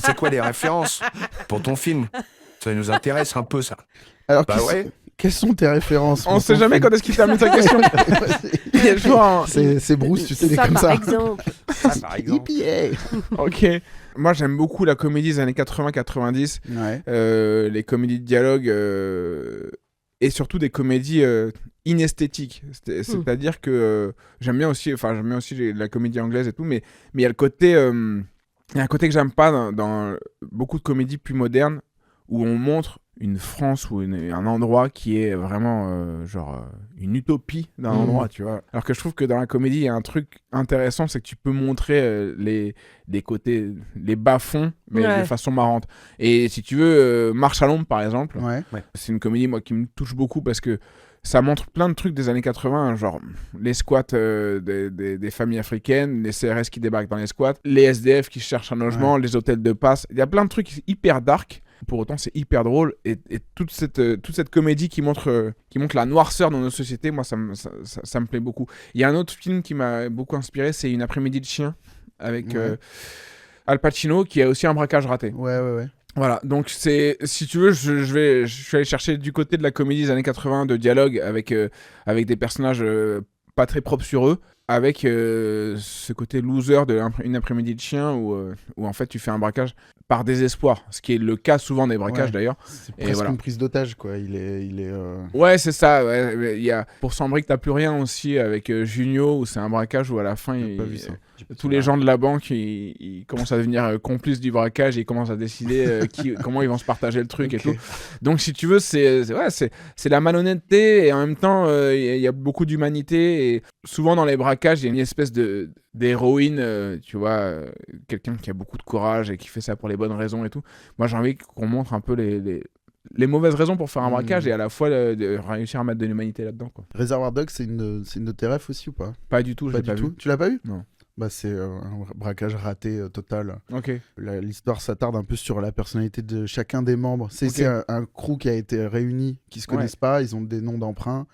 c'est quoi les références pour ton film? Ça nous intéresse un peu, ça. Alors, Bah ouais. quelles sont tes références On pour sait ton jamais film quand est-ce qu'il termine sa question. Il y a toujours un... C'est Bruce, tu sais, il est Ça, comme par ça. exemple. Ça, par exemple. Yippee! Ok. Moi, j'aime beaucoup la comédie des années 80-90. Ouais. Les comédies de dialogue et surtout des comédies inesthétiques. C'est-à-dire que j'aime bien aussi la comédie anglaise et tout, mais il y a le côté... il y a un côté que j'aime pas dans beaucoup de comédies plus modernes où on montre une France ou un endroit qui est vraiment une utopie d'un endroit, tu vois. Alors que je trouve que dans la comédie, il y a un truc intéressant, c'est que tu peux montrer les côtés, les bas-fonds, mais de façon marrante. Et si tu veux, Marche à l'ombre, par exemple, c'est une comédie moi, qui me touche beaucoup parce que ça montre plein de trucs des années 80, genre les squats des familles africaines, les CRS qui débarquent dans les squats, les SDF qui cherchent un logement, les hôtels de passe. Il y a plein de trucs hyper dark. Pour autant, c'est hyper drôle. Et toute cette comédie qui montre la noirceur dans nos sociétés, moi, ça me plaît beaucoup. Il y a un autre film qui m'a beaucoup inspiré, c'est Une après-midi de chien avec Al Pacino, qui a aussi un braquage raté. Ouais. Voilà, donc si tu veux, je suis allé chercher du côté de la comédie des années 80, de dialogue avec des personnages pas très propres sur eux, avec ce côté loser de Une après-midi de chien où en fait tu fais un braquage par désespoir, ce qui est le cas souvent des braquages d'ailleurs. C'est presque une prise d'otage, quoi. Il est Ouais, c'est ça. Ouais. Il y a pour Sans briques, t'as plus rien aussi avec Junio, où c'est un braquage où à la fin tous les gens de la banque ils commencent à devenir complices du braquage et ils commencent à décider comment ils vont se partager le truc et tout. Donc si tu veux, c'est la malhonnêteté et en même temps il y a beaucoup d'humanité et souvent dans les braquages il y a une espèce d'héroïne, tu vois, quelqu'un qui a beaucoup de courage et qui fait ça pour les bonnes raisons et tout. Moi j'ai envie qu'on montre un peu les mauvaises raisons pour faire un braquage et à la fois de réussir à mettre de l'humanité là-dedans, quoi. Reservoir Dogs, c'est une de tes refs aussi ou pas? Pas du tout, je l'ai pas vu. Tu l'as pas vu? Non. Bah, c'est un braquage raté total. Ok. L'histoire s'attarde un peu sur la personnalité de chacun des membres. C'est un crew qui a été réuni, qui se connaissent pas, ils ont des noms d'emprunt.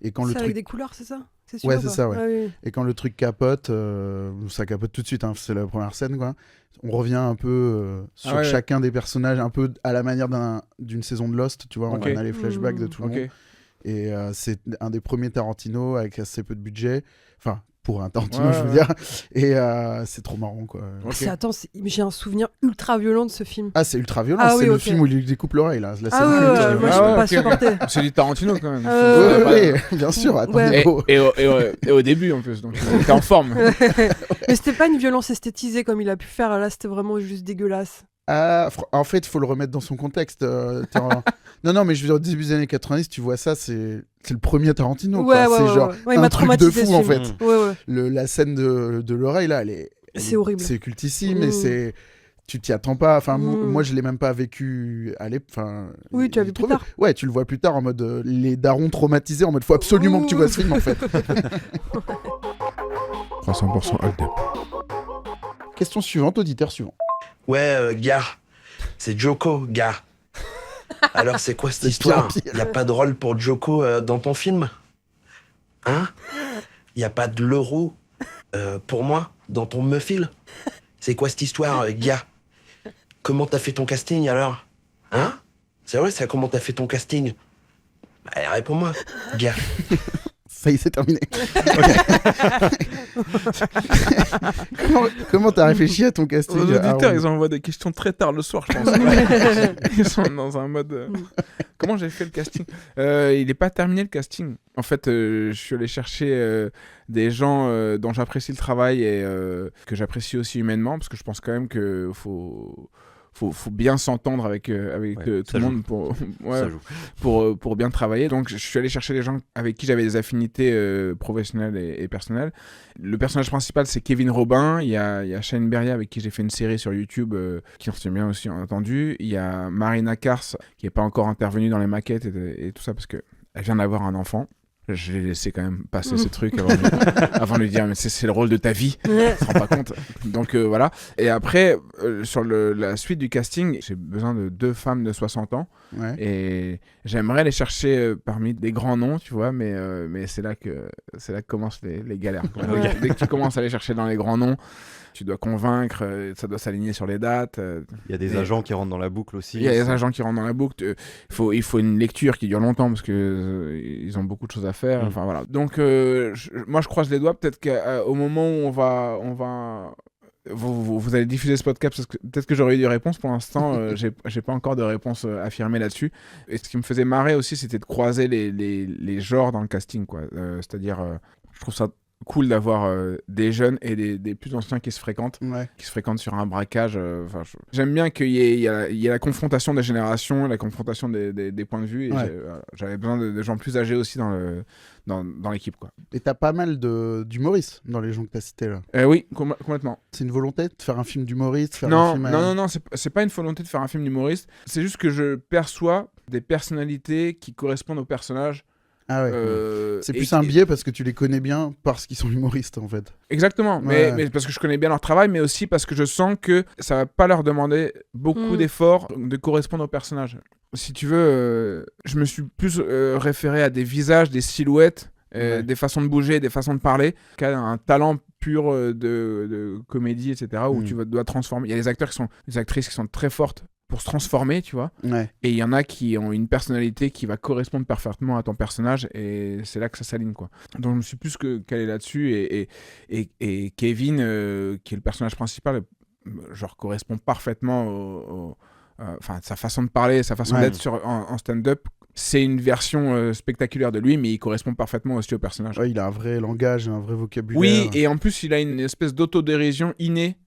Et quand Avec des couleurs, c'est ça? Ouais, c'est ça, ouais. Ah, oui. Et quand le truc capote, ça capote tout de suite, hein, c'est la première scène, quoi. On revient un peu sur chacun des personnages, un peu à la manière d'une saison de Lost, tu vois. On a les flashbacks de tout le monde. Et c'est un des premiers Tarantino avec assez peu de budget. Enfin, pour un Tarantino, je veux dire. Et c'est trop marrant, quoi. Attends, j'ai un souvenir ultra violent de ce film. Ah, c'est ultra violent. C'est le film où il lui découpe l'oreille, là. Moi, je peux pas supporter. C'est du Tarantino, quand même. Oui, bien sûr. Attendez, et au début, en plus. Donc, t'es en forme. Mais c'était pas une violence esthétisée comme il a pu faire. Là, c'était vraiment juste dégueulasse. En fait, il faut le remettre dans son contexte. Non, mais je veux dire, au début des années 90, tu vois ça, c'est le premier Tarantino. C'est genre un truc de fou, en fait. La scène de l'oreille, là, c'est horrible. C'est cultissime et tu t'y attends pas. Enfin, moi, je l'ai même pas vécu à l'époque. Oui, tu l'as vu plus tard. Ouais, tu le vois plus tard en mode les darons traumatisés, en mode faut absolument que tu vois ce film, en fait. 300% hold up. Question suivante, auditeur suivant. Ouais, gars, c'est Joko, gars. Alors, c'est quoi cette histoire? Y a pas de rôle pour Joko dans ton film? Hein? Y a pas de l'euro pour moi dans ton meufil? C'est quoi cette histoire, gars? Comment t'as fait ton casting alors? Hein? C'est vrai, ça, comment t'as fait ton casting? Bah, réponds-moi, gars. Ça y est, c'est terminé. Comment t'as réfléchi à ton casting? Les auditeurs, ils envoient des questions très tard le soir, je pense. Ils sont dans un mode... Comment j'ai fait le casting? Il n'est pas terminé, le casting. En fait, je suis allé chercher des gens dont j'apprécie le travail et que j'apprécie aussi humainement, parce que je pense quand même qu'il faut bien s'entendre avec tout le monde pour bien travailler. Donc je suis allé chercher des gens avec qui j'avais des affinités professionnelles et personnelles. Le personnage principal, c'est Kevin Robin. Il y a Shane Berrier avec qui j'ai fait une série sur YouTube qui en tient bien aussi entendu. Il y a Marina Kars qui n'est pas encore intervenue dans les maquettes et tout ça parce qu'elle vient d'avoir un enfant. je l'ai laissé quand même passer ce truc avant de lui dire mais c'est le rôle de ta vie, tu te rends pas compte. Donc voilà. Et après sur la suite du casting, j'ai besoin de 2 femmes de 60 ans et j'aimerais les chercher parmi des grands noms, tu vois, mais c'est là que commencent les galères. Dès que tu commences à aller chercher dans les grands noms, tu dois convaincre, ça doit s'aligner sur les dates. Il y a des agents qui rentrent dans la boucle aussi. Il y a des agents qui rentrent dans la boucle. Il faut une lecture qui dure longtemps parce que ils ont beaucoup de choses à faire. Enfin voilà. Donc moi je croise les doigts. Peut-être qu'au moment où on va vous allez diffuser ce podcast parce que peut-être que j'aurai eu des réponses. Pour l'instant, j'ai pas encore de réponse affirmée là-dessus. Et ce qui me faisait marrer aussi, c'était de croiser les genres dans le casting, quoi. C'est-à-dire, je trouve ça cool d'avoir des jeunes et des plus anciens qui se fréquentent sur un braquage. J'aime bien qu'il y ait la confrontation des générations, la confrontation des points de vue. Et j'avais besoin de gens plus âgés aussi dans l'équipe, quoi. Et t'as pas mal d'humoristes dans les gens que t'as cités là. Oui, complètement. C'est une volonté de faire un film d'humoriste, Non, c'est pas une volonté de faire un film d'humoriste. C'est juste que je perçois des personnalités qui correspondent aux personnages. Ah ouais. C'est plus un biais parce que tu les connais bien parce qu'ils sont humoristes en fait. Exactement, mais parce que je connais bien leur travail, mais aussi parce que je sens que ça va pas leur demander beaucoup d'efforts de correspondre aux personnages. Si tu veux, je me suis plus référé à des visages, des silhouettes, des façons de bouger, des façons de parler, qu'à un talent pur de comédie, etc. où tu dois transformer. Il y a des actrices qui sont très fortes pour se transformer, tu vois. Et il y en a qui ont une personnalité qui va correspondre parfaitement à ton personnage et c'est là que ça s'aligne, quoi. Donc je me suis plus calé là-dessus et Kevin, qui est le personnage principal, genre correspond parfaitement sa façon de parler, sa façon d'être en stand-up. C'est une version spectaculaire de lui, mais il correspond parfaitement aussi au personnage. Ouais, il a un vrai langage, un vrai vocabulaire. Oui, et en plus il a une espèce d'autodérision innée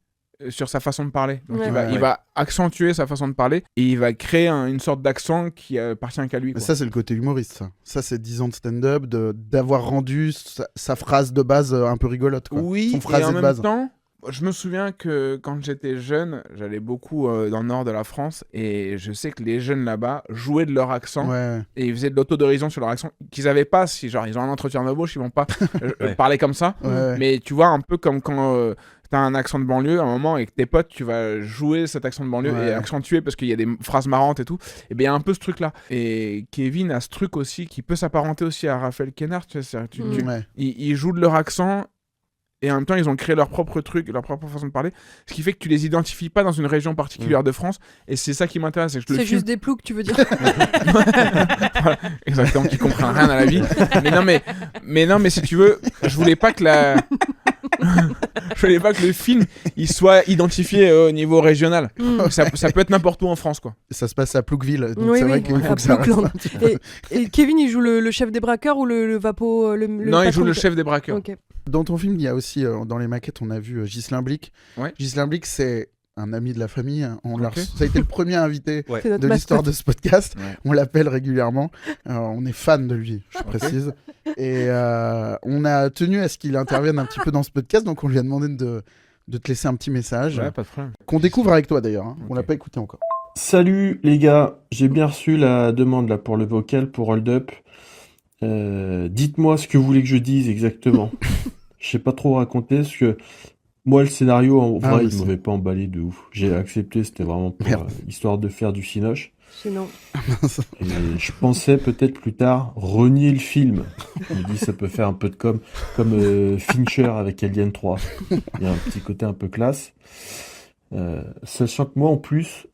sur sa façon de parler. Donc il va accentuer sa façon de parler et il va créer une sorte d'accent qui appartient qu'à lui, quoi. Ça, c'est le côté humoriste. Ça c'est 10 ans de stand-up, d'avoir rendu sa phrase de base un peu rigolote, quoi. Oui, son phrasé et en de même base. temps, je me souviens que quand j'étais jeune, j'allais beaucoup dans le nord de la France et je sais que les jeunes là-bas jouaient de leur accent et ils faisaient de l'autodérision sur leur accent qu'ils n'avaient pas. Si genre ils ont un entretien d'embauche, ils vont pas parler comme ça. Mais tu vois, un peu comme quand t'as un accent de banlieue à un moment et que tes potes, tu vas jouer cet accent de banlieue et accentuer parce qu'il y a des phrases marrantes et tout. Et bien il y a un peu ce truc-là. Et Kevin a ce truc aussi qui peut s'apparenter aussi à Raphaël Quénard. Tu sais, ils jouent de leur accent. Et en même temps, ils ont créé leur propre truc, leur propre façon de parler. Ce qui fait que tu les identifies pas dans une région particulière de France. Et c'est ça qui m'intéresse. C'est juste des ploucs, tu veux dire. Voilà, exactement, qui comprennent rien à la vie. Mais non, mais si tu veux, je voulais pas que le film il soit identifié au niveau régional. Ça peut être n'importe où en France, quoi. Ça se passe à Plouqueville, donc c'est vrai qu'il faut que ça reste. Et Kevin, il joue le chef des braqueurs ou le vapo Non, il joue le chef des braqueurs. Okay. Dans ton film, il y a aussi, dans les maquettes, on a vu Ghislain Blic. Ghislain Blic, c'est un ami de la famille. Ça a été le premier invité de l'histoire de ce podcast. On l'appelle régulièrement. On est fan de lui, je précise. Et on a tenu à ce qu'il intervienne un petit peu dans ce podcast, donc on lui a demandé de te laisser un petit message. Ouais, pas de problème. Qu'on découvre avec toi d'ailleurs. On l'a pas écouté encore. Salut les gars, j'ai bien reçu la demande là pour le vocal pour Hold Up. Dites-moi ce que vous voulez que je dise exactement. Je sais pas trop raconter parce que moi le scénario en vrai il m'avait pas emballé de ouf. J'ai accepté, c'était vraiment pour histoire de faire du cinoche. Non. Et je pensais peut-être plus tard renier le film. Je me dis ça peut faire un peu de comme Fincher avec Alien 3. Il y a un petit côté un peu classe. Sachant que moi en plus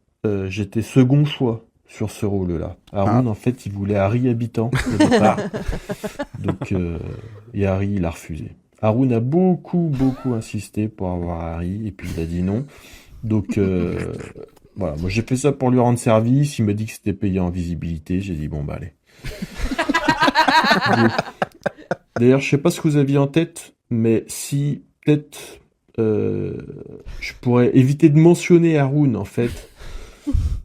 j'étais second choix sur ce rôle-là. Haroun, en fait, il voulait Harry Habitant au départ. Donc, et Harry, il a refusé. Haroun a beaucoup insisté pour avoir Harry, et puis il a dit non. Donc, voilà. Moi, j'ai fait ça pour lui rendre service. Il m'a dit que c'était payé en visibilité. J'ai dit, bon, bah, allez. D'ailleurs, je sais pas ce que vous aviez en tête, mais si, peut-être, je pourrais éviter de mentionner Haroun, en fait.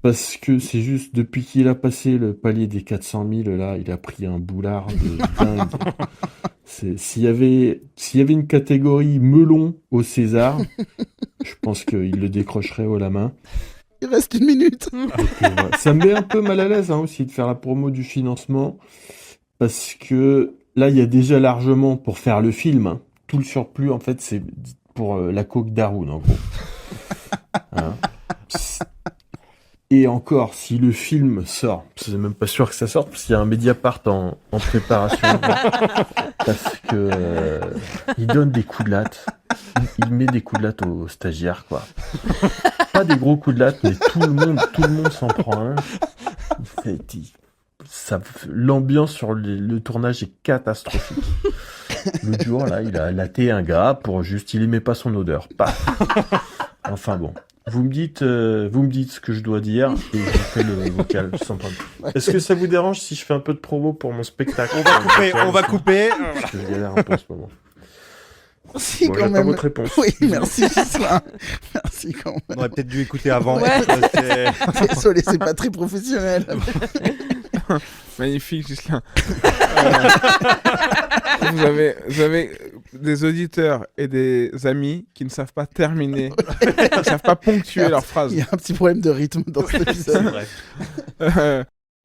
Parce que c'est juste depuis qu'il a passé le palier des 400 000, là, il a pris un boulard de dingue. S'il y avait une catégorie melon au César, je pense qu'il le décrocherait haut la main. Il reste 1 minute. Donc, ça me met un peu mal à l'aise aussi de faire la promo du financement, parce que Là, il y a déjà largement pour faire le film. Hein. Tout le surplus, en fait, c'est pour la coque d'Haroun, en gros. Hein. Et encore, si le film sort, c'est même pas sûr que ça sorte, parce qu'il y a un Mediapart en préparation. Parce que il donne des coups de latte. Il met des coups de latte aux stagiaires, quoi. Pas des gros coups de latte, mais tout le monde s'en prend un. L'ambiance sur le tournage est catastrophique. L'autre jour, là, il a laté un gars pour juste, il aimait pas son odeur. Paf. Enfin bon. Vous me dites ce que je dois dire et je fais le vocal sans problème. Est-ce que ça vous dérange si je fais un peu de promo pour mon spectacle ? On va couper. Parce que je galère un peu en ce moment. Si, Bon, quand j'attends même. votre réponse. Oui, merci Gislain. Merci quand même. On aurait peut-être dû écouter avant. Ouais. Désolé, c'est pas très professionnel. Magnifique, Gislain. Vous avez des auditeurs et des amis qui ne savent pas terminer, qui ne savent pas ponctuer leurs phrases. Il y a un petit problème de rythme dans cet épisode.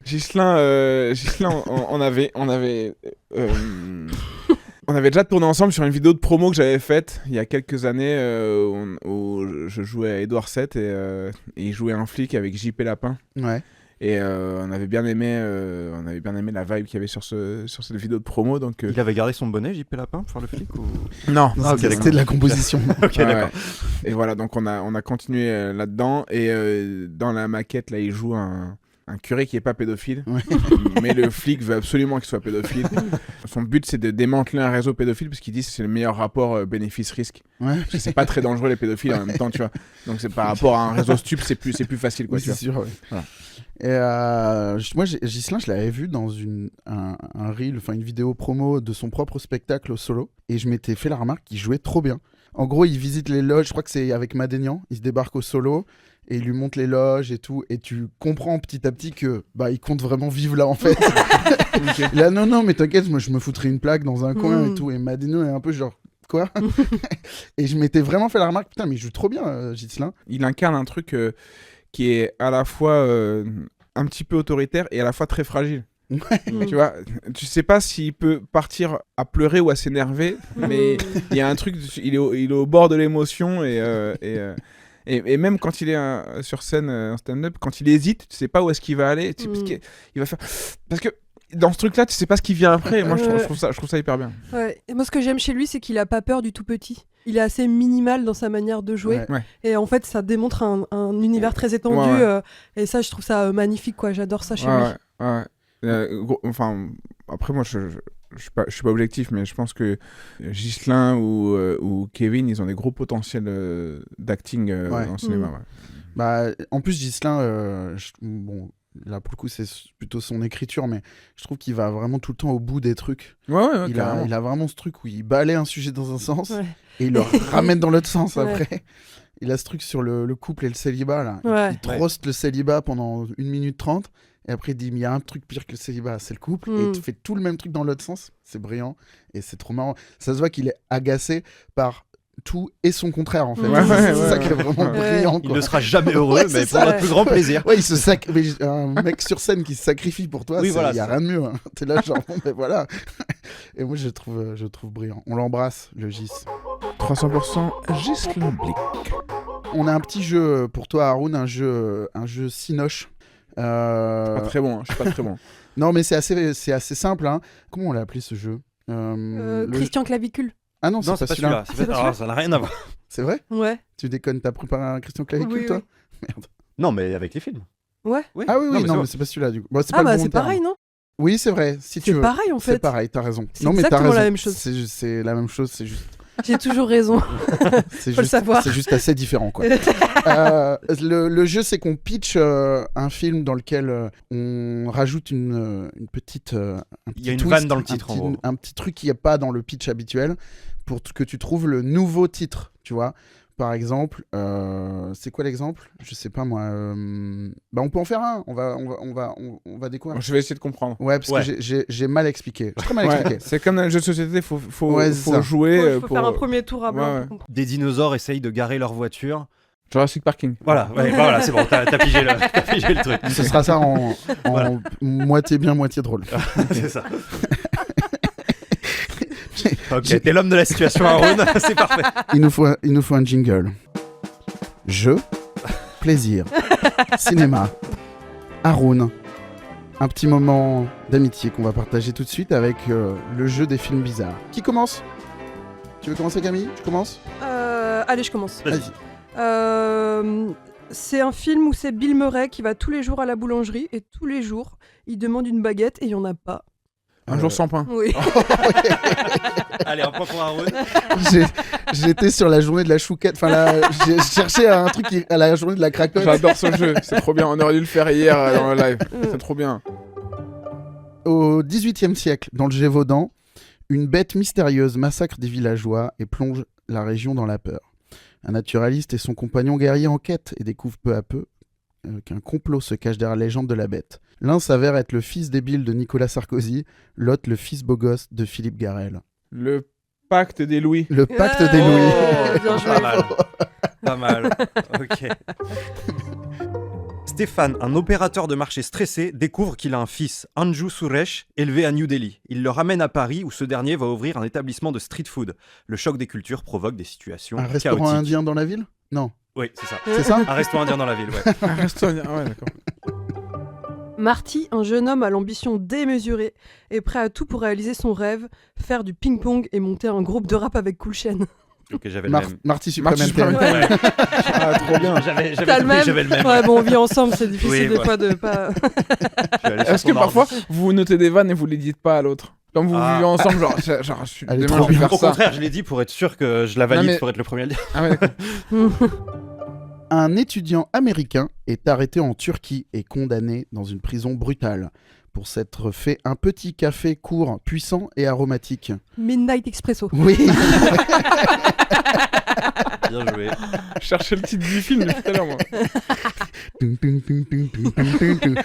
Gislain, on avait déjà tourné ensemble sur une vidéo de promo que j'avais faite il y a quelques années où je jouais à Edouard VII et il jouait un flic avec JP Lapin. Ouais. Et on avait bien aimé la vibe qu'il y avait sur cette vidéo de promo. Donc, Il avait gardé son bonnet, JP Lapin, pour faire le flic ou... Non, Non, c'était de la composition. Ok, d'accord. Et voilà, donc on a continué là-dedans. Et dans la maquette, là, il joue un curé qui est pas pédophile, mais le flic veut absolument qu'il soit pédophile. Son but, c'est de démanteler un réseau pédophile parce qu'il dit que c'est le meilleur rapport bénéfice-risque. Ouais. Parce que c'est pas très dangereux les pédophiles en même temps, tu vois. Donc c'est par rapport à un réseau stup, c'est plus facile, quoi. Oui, c'est sûr. Ouais. Voilà. Et moi, Gislain, je l'avais vu dans un reel, enfin une vidéo promo de son propre spectacle au solo, et je m'étais fait la remarque qu'il jouait trop bien. En gros, il visite les loges, je crois que c'est avec Madénian, il se débarque au solo. Et il lui montre les loges et tout, et tu comprends petit à petit que il compte vraiment vivre là en fait. Là non mais t'inquiète, moi je me foutrais une plaque dans un coin et tout, et Madino est un peu genre quoi. Et je m'étais vraiment fait la remarque, putain mais il joue trop bien Gislain. Il incarne un truc qui est à la fois un petit peu autoritaire et à la fois très fragile. Tu vois, tu sais pas s'il peut partir à pleurer ou à s'énerver, mais il y a un truc, il est au bord de l'émotion et même quand il est sur scène en stand-up, quand il hésite, tu sais pas où est-ce qu'il va aller, parce que dans ce truc-là, tu sais pas ce qui vient après. Et moi, je trouve ça hyper bien. Ouais. Et moi, ce que j'aime chez lui, c'est qu'il a pas peur du tout petit. Il est assez minimal dans sa manière de jouer. Ouais. Et en fait, ça démontre un univers très étendu. Et ça, je trouve ça magnifique, quoi. J'adore ça chez lui. Enfin, après, moi, je suis pas objectif, mais je pense que Gislain ou Kevin, ils ont des gros potentiels d'acting en cinéma. En plus, Gislain, là pour le coup, c'est plutôt son écriture, mais je trouve qu'il va vraiment tout le temps au bout des trucs. Il a vraiment ce truc où il balaie un sujet dans un sens et il le ramène dans l'autre sens après. Il a ce truc sur le couple et le célibat là. Il troste le célibat pendant 1 minute 30. Et après, il dit, mais il y a un truc pire que le célibat, c'est le couple. Et il fait tout le même truc dans l'autre sens. C'est brillant. Et c'est trop marrant. Ça se voit qu'il est agacé par tout et son contraire, en fait. C'est ça qui est vraiment brillant. Quoi. Il ne sera jamais heureux, mais pour notre plus grand plaisir. Ouais, un mec sur scène qui se sacrifie pour toi, il n'y a rien de mieux. Hein. T'es là, genre, ben voilà. Et moi, je trouve brillant. On l'embrasse, le Gis. 300% Gislain Blic. On a un petit jeu pour toi, Haroun, un jeu Cinoche. Je suis pas très bon, je suis pas très bon. Non, mais c'est assez simple. Hein. Comment on l'a appelé ce jeu Christian Clavicule. Ah non, c'est pas celui-là. Ça n'a rien à voir. C'est vrai ? Ouais. Tu déconnes, t'as préparé un Christian Clavicule, toi ? Merde. Non, mais avec les films. Ouais. Ah oui, mais c'est pas celui-là, du coup. Bon, c'est pareil, non ? Oui, c'est vrai. Si tu veux. C'est pareil, en fait. C'est pareil, t'as raison. C'est exactement la même chose. C'est la même chose, c'est juste... J'ai toujours raison. Faut le savoir. C'est juste assez différent, quoi. Le jeu, c'est qu'on pitch un film dans lequel on rajoute une petite... Il y a une vanne dans le titre, en gros. Un petit truc qu'il n'y a pas dans le pitch habituel pour que tu trouves le nouveau titre, tu vois. Par exemple, c'est quoi l'exemple ? Je sais pas moi. On peut en faire un. On va découvrir. Je vais essayer de comprendre. Ouais, parce que j'ai mal expliqué. J'ai très mal expliqué. C'est comme dans les jeux de société, faut jouer. Faut faire un premier tour à blanc. Des dinosaures essayent de garer leur voiture. Jurassic Parking. Voilà, c'est bon, t'as pigé le truc. Ce sera ça en moitié bien, moitié drôle. C'est ça. Ok, t'es l'homme de la situation, Haroun. C'est parfait. Il nous faut un jingle. Jeu, plaisir, cinéma, Haroun. Un petit moment d'amitié qu'on va partager tout de suite avec le jeu des films bizarres. Qui commence ? Tu veux commencer, Camille ? Je commence ? Allez, je commence. Vas-y. C'est un film où c'est Bill Murray qui va tous les jours à la boulangerie et tous les jours, il demande une baguette et il n'y en a pas. Un jour sans pain. Oui. Allez, un point pour Haroun. J'étais sur la journée de la chouquette. Enfin, j'ai cherché un truc à la journée de la cracotte. J'adore ce jeu, c'est trop bien. On aurait dû le faire hier dans le live. C'est trop bien. Au XVIIIe siècle, dans le Gévaudan, une bête mystérieuse massacre des villageois et plonge la région dans la peur. Un naturaliste et son compagnon guerrier enquêtent et découvrent peu à peu qu'un complot se cache derrière la légende de la bête. L'un s'avère être le fils débile de Nicolas Sarkozy, l'autre le fils beau gosse de Philippe Garrel. Le pacte des Louis. Le pacte des Louis. Bien joué. Pas mal. Pas mal. Ok. Stéphane, un opérateur de marché stressé, découvre qu'il a un fils, Anju Suresh, élevé à New Delhi. Il le ramène à Paris où ce dernier va ouvrir un établissement de street food. Le choc des cultures provoque des situations Un restaurant chaotiques. indien dans la ville ? Non. Oui, c'est ça. C'est ça ? Un restaurant indien dans la ville, ouais. Un restaurant. Ouais, d'accord. Marty, un jeune homme à l'ambition démesurée, est prêt à tout pour réaliser son rêve, faire du ping-pong et monter un groupe de rap avec Cool Chain. Ok, j'avais le même. Marty Supreme. Ouais. Ah, trop bien. J'avais T'as le même ? le même. Ouais, bon, on vit ensemble, c'est difficile Oui, des ouais. fois de pas... Est-ce que parfois vous notez des vannes et vous les dites pas à l'autre ? Comme vous vivez ensemble, genre je suis Elle est demain trop je vais bien. faire Au ça. contraire, je l'ai dit pour être sûr que je la valide, Non, mais- pour être le premier à le dire. Ah ouais, d'accord. Un étudiant américain est arrêté en Turquie et condamné dans une prison brutale pour s'être fait un petit café court, puissant et aromatique. Midnight Expresso. Oui. Bien joué. Je cherchais le titre du film depuis tout à l'heure, moi. Tung, tung, tung, tung, tung, tung, tung, tung.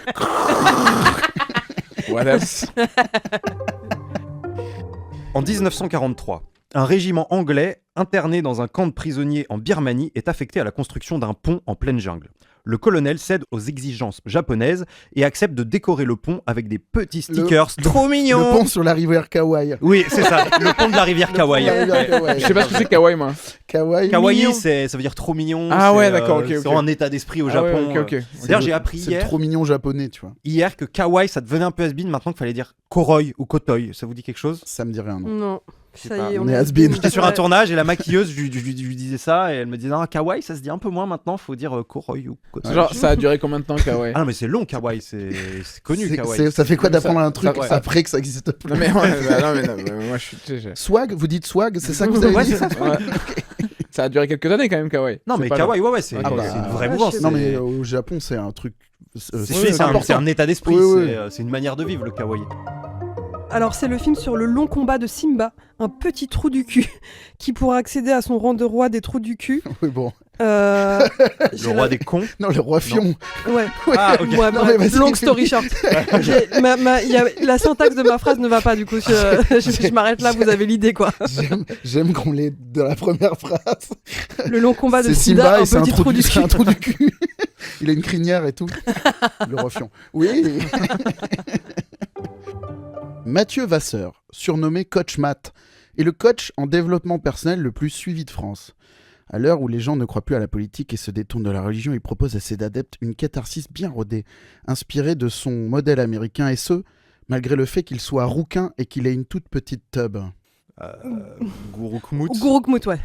What else ? En 1943, un régiment anglais interné dans un camp de prisonniers en Birmanie est affecté à la construction d'un pont en pleine jungle. Le colonel cède aux exigences japonaises et accepte de décorer le pont avec des petits stickers trop mignons. Le pont sur la rivière Kauai. Oui, c'est ça, le pont de la rivière Kauai. Je sais pas ce que c'est kawaii, moi. Kauai. Kawaii, ça veut dire trop mignon. Ah c'est, ouais, d'accord, ok, C'est ok. vraiment un état d'esprit au Ah ouais, Japon. ok. D'ailleurs, j'ai appris C'est hier, trop mignon japonais, tu vois. que kawaii, ça devenait un peu has-been, maintenant qu'il fallait dire koroi ou kotoi. Ça vous dit quelque chose? Ça me dit rien, non. Non, ça y est, on est has-been. J'étais sur un tournage et la maquilleuse, je lui disais ça et elle me disait non, kawaii, ça se dit un peu moins maintenant, faut dire koroi ou kotoi. Genre, ça a duré combien de temps, kawaii ? Ah non, mais c'est long, kawaii, c'est connu, kawaii. Ça fait quoi d'apprendre un truc ouais. après que ça existe plus? Non mais ouais, non, mais moi je suis. tu sais, Swag, vous dites swag, c'est ça que vous avez Ouais, dit? c'est ça. Ouais. Ça a duré quelques années quand même, kawaii. Non, C'est mais pas kawaii, ouais, c'est Ah bah, c'est une vraie ouais, mouvance. je sais Non c'est- mais au Japon c'est un truc. c'est un état d'esprit, Oui, oui. c'est une manière de vivre le kawaii. Alors c'est le film sur le long combat de Simba, un petit trou du cul, qui pourra accéder à son rang de roi des trous du cul. Oui, bon. Le roi des cons. Non, le roi Fion. Ouais. Ah, ok. Ouais, Non, bref, mais vas-y. long story short. La syntaxe de ma phrase ne va pas du coup. Je m'arrête là, vous avez l'idée quoi. J'aime qu'on l'ait dans la première phrase. Le long combat de C'est Simba, Simba un et c'est petit trou du c'est cul. un trou du cul. Il a une crinière et tout. Le roi Fion. Oui. Mathieu Vasseur, surnommé Coach Matt, est le coach en développement personnel le plus suivi de France. À l'heure où les gens ne croient plus à la politique et se détournent de la religion, il propose à ses adeptes une catharsis bien rodée, inspirée de son modèle américain, et ce, malgré le fait qu'il soit rouquin et qu'il ait une toute petite tub. Guru Kmut. Guru Kmut, ouais.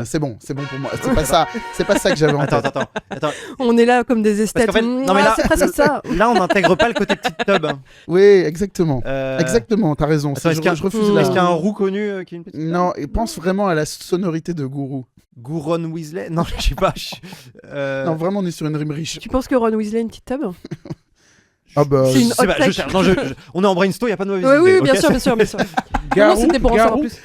C'est bon pour moi. C'est pas ça que j'avais en tête. Attends. On est là comme des esthètes. Parce qu'en fait, non, mais là, c'est presque ça. Là, on n'intègre pas le côté petite tub. Oui, exactement. Euh, Exactement, t'as raison. Attends, est-ce qu'il y a- Je refuse Est-ce la... qu'il y a un roux connu qui a une petite tub? Non, et pense vraiment à la sonorité de Gourou. Gouron Weasley? Non, je sais pas. Non, vraiment, on est sur une rime riche. Tu penses que Ron Weasley a une petite tub? Ah bah, C'est une Je sais hot pas, take. cherche. Non, on est en brainstorm, il n'y a pas de mauvaise Oui, idée. oui, bien ok, sûr, bien sûr, bien sûr. Garou, Non, c'était pour en savoir Garou. plus.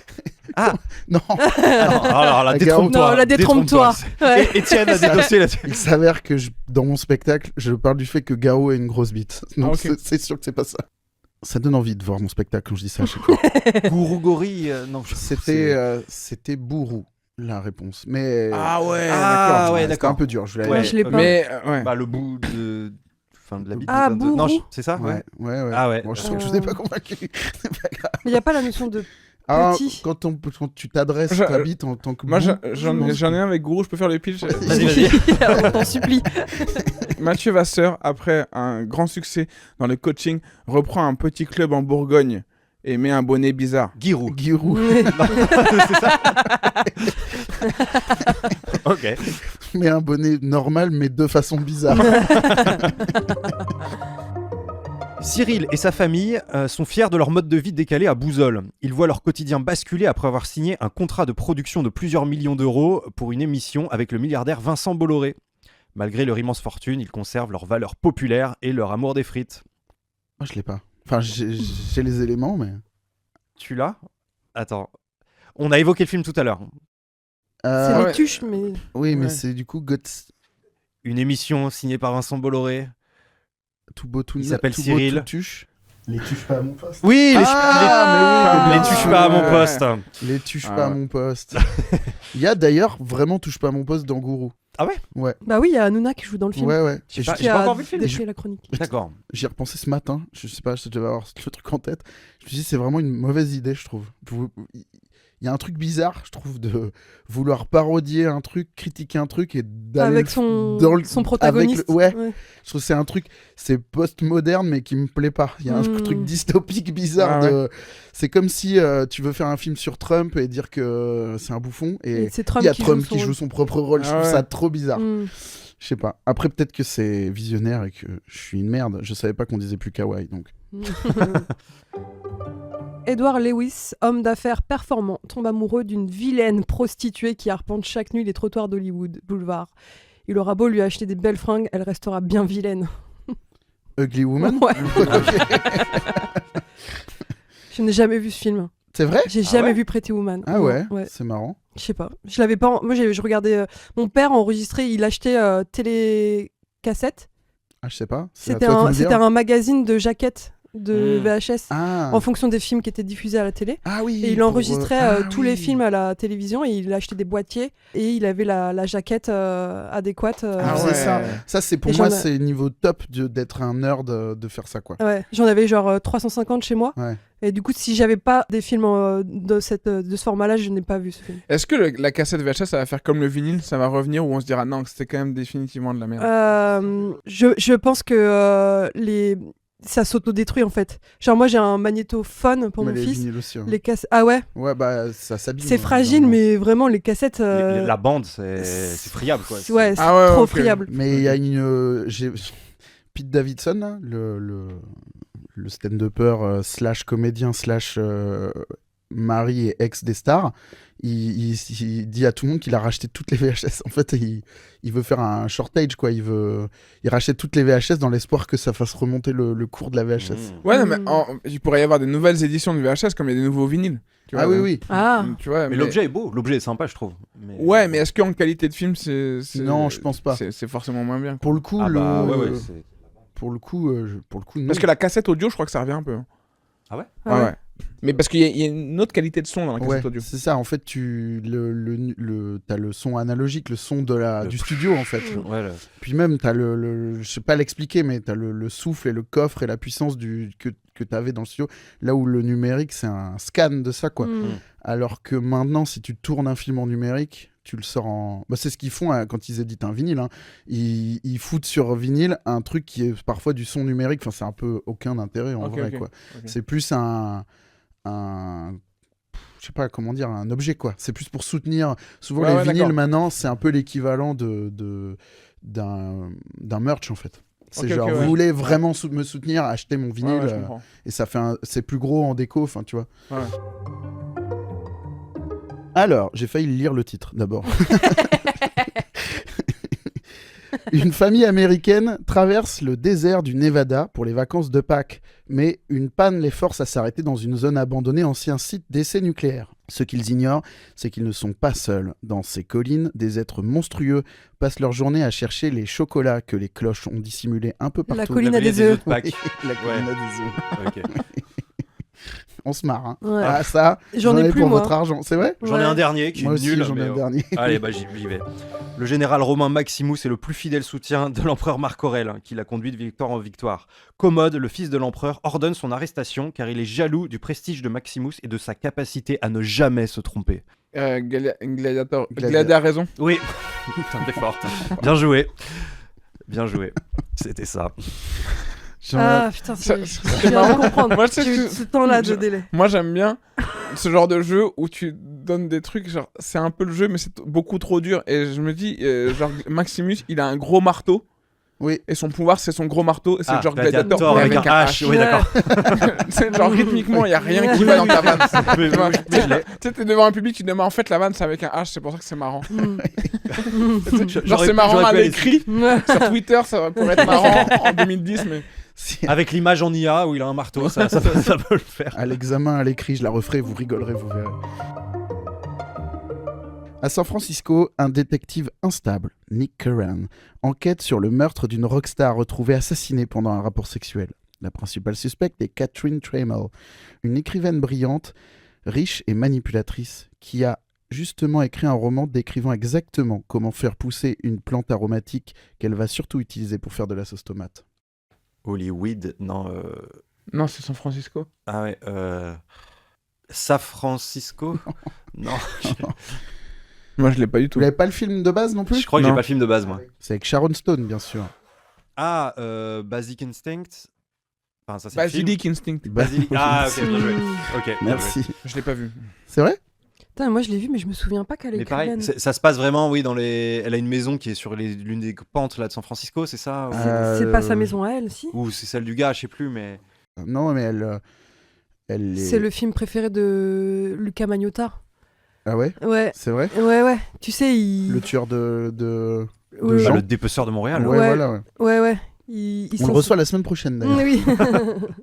non. Alors là, La détrompe-toi. Non, la détrompe-toi. Ouais. Étienne a des dossiers là-dessus. Il s'avère que dans mon spectacle, je parle du fait que Garo a une grosse bite. Donc Ah, ok. c'est sûr que c'est pas ça. Ça donne envie de voir mon spectacle quand je dis ça à chaque fois. Gourou-gori, non. C'était Bourou, la réponse. Mais Ah ouais, Ah d'accord. ouais, c'était d'accord. un peu dur. Je voulais Ouais, je l'ai pas. Mais ouais. Bah, le bout de. Enfin, de la bite. Ah, de- bourreau. Non, c'est ça. Ouais. Ah ouais. Bon, je t'ai pas convaincu. C'est pas grave. Mais il n'y a pas la notion de Ah, petit. quand tu t'adresses Je- ta bite en tant que Moi, bout, j'en ai un avec Gourou, je peux faire le pitch. Vas-y. On t'en supplie. Mathieu Vasseur, après un grand succès dans le coaching, reprend un petit club en Bourgogne et met un bonnet bizarre. Giroud. Giroud. C'est ça. Ok. Mais un bonnet normal, mais de façon bizarre. Cyril et sa famille sont fiers de leur mode de vie décalé à Bouzolles. Ils voient leur quotidien basculer après avoir signé un contrat de production de plusieurs millions d'euros pour une émission avec le milliardaire Vincent Bolloré. Malgré leur immense fortune, ils conservent leur valeur populaire et leur amour des frites. Moi, je l'ai pas. Enfin, j'ai les éléments, mais. Tu l'as ? Attends. On a évoqué le film tout à l'heure. C'est ouais. les tuches, mais. Oui, mais Ouais. c'est du coup Guts. Une émission signée par Vincent Bolloré. Tout beau, tout Il s'appelle tout Cyril. Beau, tout tuche. Les touche pas à mon poste. Oui, mais oui, les bien touche sûr. pas à mon Ouais. poste. Les touche Ah pas à ouais. mon poste. Il y a d'ailleurs vraiment touche pas à mon poste dans Gourou. Ah ouais ? Ouais, Bah oui, il y a Hanouna qui joue dans le film. ouais. J'ai Et pas- je- Qui a encore vu le film. décrit la chronique. D'accord. J'y ai repensé ce matin. Je sais pas, je devais avoir le truc en tête. Je me suis dit, c'est vraiment une mauvaise idée, je trouve. Il y a un truc bizarre, je trouve, de vouloir parodier un truc, critiquer un truc et d'aller Avec le- son, dans le- son protagoniste. avec le- ouais. Je trouve que c'est un truc, c'est post-moderne, mais qui me plaît pas. Il y a un Mm. truc dystopique bizarre. Ah ouais. C'est comme si tu veux faire un film sur Trump et dire que c'est un bouffon. Et Et c'est Trump il y a qui Trump joue son qui joue rôle. son propre rôle. Je Ah trouve ouais. ça trop bizarre. Mm. Je sais pas. Après, peut-être que c'est visionnaire et que je suis une merde. Je savais pas qu'on disait plus kawaii. Donc. Edward Lewis, homme d'affaires performant, tombe amoureux d'une vilaine prostituée qui arpente chaque nuit les trottoirs d'Hollywood Boulevard. Il aura beau lui acheter des belles fringues, elle restera bien vilaine. Ugly Woman. Ouais. Je n'ai jamais vu ce film. C'est vrai. J'ai jamais ouais vu Pretty Woman. Ah Non, ouais, ouais. c'est marrant. Je sais pas. Je l'avais pas. Moi, je regardais. Mon père enregistrait. Il achetait télé-cassette. Ah, je sais pas. C'est à C'était toi de un, me dire. c'était un magazine de jaquettes de VHS Ah. en fonction des films qui étaient diffusés à la télé. Ah oui. Et il pour, enregistrait tous les oui. films à la télévision et il achetait des boîtiers et il avait la jaquette adéquate. Ah, Ah c'est ouais. ça. Ça, c'est pour Et moi, j'en ai- c'est niveau top d'être un nerd de faire ça, quoi. Ouais, j'en avais genre 350 chez moi. Ouais. Et du coup, si j'avais pas des films de ce format-là, je n'ai pas vu ce film. Est-ce que la cassette VHS, ça va faire comme le vinyle, ça va revenir ou on se dira non, que c'était quand même définitivement de la merde. Je pense que ça s'autodétruit en fait. Genre moi j'ai un magnétophone pour Mais mon les fils. vinyles aussi, hein. Les cassettes. Ah ouais. Ouais, bah ça s'abîme. C'est fragile, mais vraiment les cassettes. La bande, c'est friable, quoi. Ouais, c'est Ah ouais, trop ok. friable. Mais il y a une. Pete Davidson, là, le stand-upper slash comédien slash mari et ex des stars, il dit à tout le monde qu'il a racheté toutes les VHS. En fait, il veut faire un shortage, quoi. Il rachète toutes les VHS dans l'espoir que ça fasse remonter le cours de la VHS. Ouais, non, mais il pourrait y avoir des nouvelles éditions de VHS comme il y a des nouveaux vinyles. Tu vois, Ah oui, oui. Ah. Tu vois, Mais l'objet est beau, l'objet est sympa, je trouve. Ouais, mais est-ce qu'en qualité de film, c'est... Non, je pense pas. C'est forcément moins bien. Pour le coup, Ah bah, ouais, pour le coup, non. Parce que la cassette audio, je crois que ça revient un peu. Ah ouais Ah ouais. Ouais. Mais parce qu'il y a une autre qualité de son dans la cassette Ouais, audio. c'est ça. En fait, t'as le son analogique, le son du studio, en fait. Ouais, Puis même, t'as je sais pas l'expliquer, mais t'as le souffle et le coffre et la puissance que t'avais dans le studio. Là où le numérique, c'est un scan de ça, quoi. Alors que maintenant, si tu tournes un film en numérique, tu le sors en... Bah, c'est ce qu'ils font quand ils éditent un vinyle. Hein. Ils foutent sur vinyle un truc qui est parfois du son numérique. Enfin, c'est un peu aucun intérêt en vrai, quoi. Ok. C'est plus un je sais pas comment dire, un objet, quoi. C'est plus pour soutenir. Souvent, Ouais, les ouais, vinyles, d'accord. maintenant, c'est un peu l'équivalent d'un merch, en fait. C'est Ok, genre, ok, ouais. vous voulez vraiment me soutenir, achetez mon vinyle. Ouais, je comprends. Et ça fait c'est plus gros en déco, enfin, tu vois. Ouais. Alors, j'ai failli lire le titre, d'abord. Une famille américaine traverse le désert du Nevada pour les vacances de Pâques, mais une panne les force à s'arrêter dans une zone abandonnée, ancien site d'essai nucléaire. Ce qu'ils ignorent, c'est qu'ils ne sont pas seuls. Dans ces collines, des êtres monstrueux passent leur journée à chercher les chocolats que les cloches ont dissimulés un peu partout. La colline à des œufs. Oui, la colline à des œufs. Ok. On se marre. Hein. Ouais. Ah, ça, j'en ai plus pour moi. votre argent, c'est vrai? J'en ai un dernier qui moi est aussi, nul. j'en ai mais, un dernier. Allez, bah j'y vais. Le général romain Maximus est le plus fidèle soutien de l'empereur Marc Aurèle, qui l'a conduit de victoire en victoire. Commode, le fils de l'empereur, ordonne son arrestation car il est jaloux du prestige de Maximus et de sa capacité à ne jamais se tromper. Gladiator a raison. Oui, putain, t'es forte. Bien joué. Bien joué. C'était ça. Ah putain, je viens de comprendre. Moi, je sais J'ai eu que ce temps-là de délai. Moi, j'aime bien ce genre de jeu où tu donnes des trucs, genre, c'est un peu le jeu, mais c'est beaucoup trop dur. Et je me dis, genre, Maximus, il a un gros marteau. Oui. Et son pouvoir, c'est son gros marteau. Et c'est genre Gladiator avec un H. Oui, d'accord. C'est genre, rythmiquement, il n'y a rien qui va dans ta vanne. Tu sais, t'es devant un public, tu te dis, mais en fait, la vanne, c'est avec un H, c'est pour ça que c'est marrant. Genre, c'est marrant à l'écrit. Sur Twitter, ça pourrait être marrant en 2010, mais. Avec l'image en IA où il a un marteau, ça peut le faire. À l'examen, à l'écrit, je la referai, vous rigolerez, vous verrez. À San Francisco, un détective instable, Nick Curran, enquête sur le meurtre d'une rockstar retrouvée assassinée pendant un rapport sexuel. La principale suspecte est Catherine Trammell, une écrivaine brillante, riche et manipulatrice, qui a justement écrit un roman décrivant exactement comment faire pousser une plante aromatique qu'elle va surtout utiliser pour faire de la sauce tomate. Hollywood, non. Non, c'est San Francisco. Ah ouais. San Francisco. Non. Moi, je l'ai pas du tout. Vous n'avez pas le film de base non plus? Je crois que j'ai pas le film de base, moi. C'est avec Sharon Stone, bien sûr. Ah, Basic Instinct. Enfin, ça, c'est Basilic Instinct. Ah, ok, bien joué. Ok, merci. Je l'ai pas vu. C'est vrai? Putain, moi je l'ai vu, mais je me souviens pas qu'elle est Mais pareil, écrivaine. ça se passe vraiment, oui, dans les. Elle a une maison qui est sur l'une des pentes là de San Francisco, c'est ça ou... C'est pas sa maison à elle, si? Ou c'est celle du gars, je sais plus, mais. Non, mais elle est... C'est le film préféré de Luca Magnotta. Ah ouais? Ouais. C'est vrai? Ouais. Tu sais, il... Le tueur de Ouais. gens. Le dépeceur de Montréal. Ouais, voilà. Ouais. On le reçoit la semaine prochaine d'ailleurs. Oui,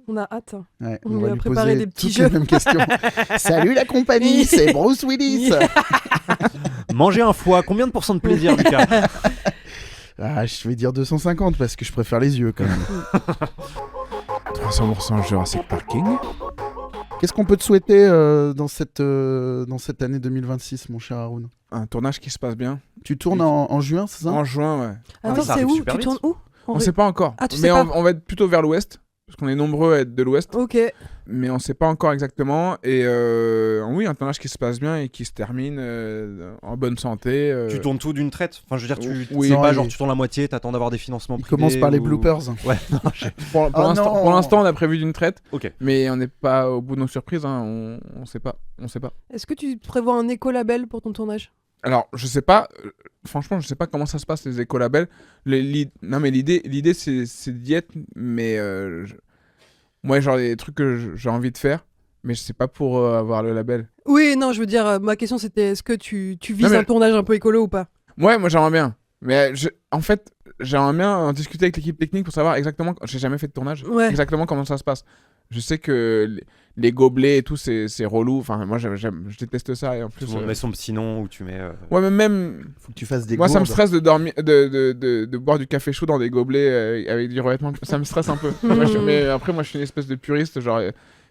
on a hâte. Ouais, On va lui a lui préparé poser des petits toutes jeux. les mêmes questions. Salut la compagnie, c'est Bruce Willis. Manger un foie, combien de pourcents de plaisir, Lucas? Ah, je vais dire 250 parce que je préfère les yeux quand même. 300% Jurassic Parking. Qu'est-ce qu'on peut te souhaiter dans cette année 2026, mon cher Haroun? Un tournage qui se passe bien. Tu tournes en juin, c'est ça? En juin, ouais. Attends, ça c'est arrive où? super Tu vite. tournes où? On sait pas encore. Ah, tu mais sais pas. on va être plutôt vers l'ouest. Parce qu'on est nombreux à être de l'ouest. Ok. Mais on sait pas encore exactement. Et oui, un tournage qui se passe bien et qui se termine en bonne santé. Tu tournes tout d'une traite? Enfin, je veux dire, Oui, c'est pas non, genre il- tu tournes la moitié, t'attends d'avoir des financements Il privés. commence par les ou- bloopers. Ouais, non, Pour Ah non. l'instant, on a prévu d'une traite. Ok. Mais on n'est pas au bout de nos surprises. Hein. On sait pas. Est-ce que tu prévois un écolabel pour ton tournage? Alors, je sais pas. Franchement, je sais pas comment ça se passe les écolabels. Non, mais l'idée c'est d'y être. Mais moi, genre les trucs que j'ai envie de faire. Mais je sais pas pour avoir le label. Oui, non, je veux dire, ma question c'était est-ce que tu vises Non, mais- un tournage un peu écolo ou pas? Ouais, moi j'aimerais bien. Mais en fait, j'aimerais bien en discuter avec l'équipe technique pour savoir exactement. J'ai jamais fait de tournage. Ouais. Exactement comment ça se passe. Je sais que les gobelets et tout, c'est relou. Enfin, moi, je déteste ça. Et en plus, Tout le monde met son petit nom où tu mets. ouais, mais même. Faut que tu fasses des Moi, ça me gourdes. stresse de dormir, de boire du café chaud dans des gobelets avec du revêtement. Ça me stresse un peu. Mais après, moi, je suis une espèce de puriste. Genre,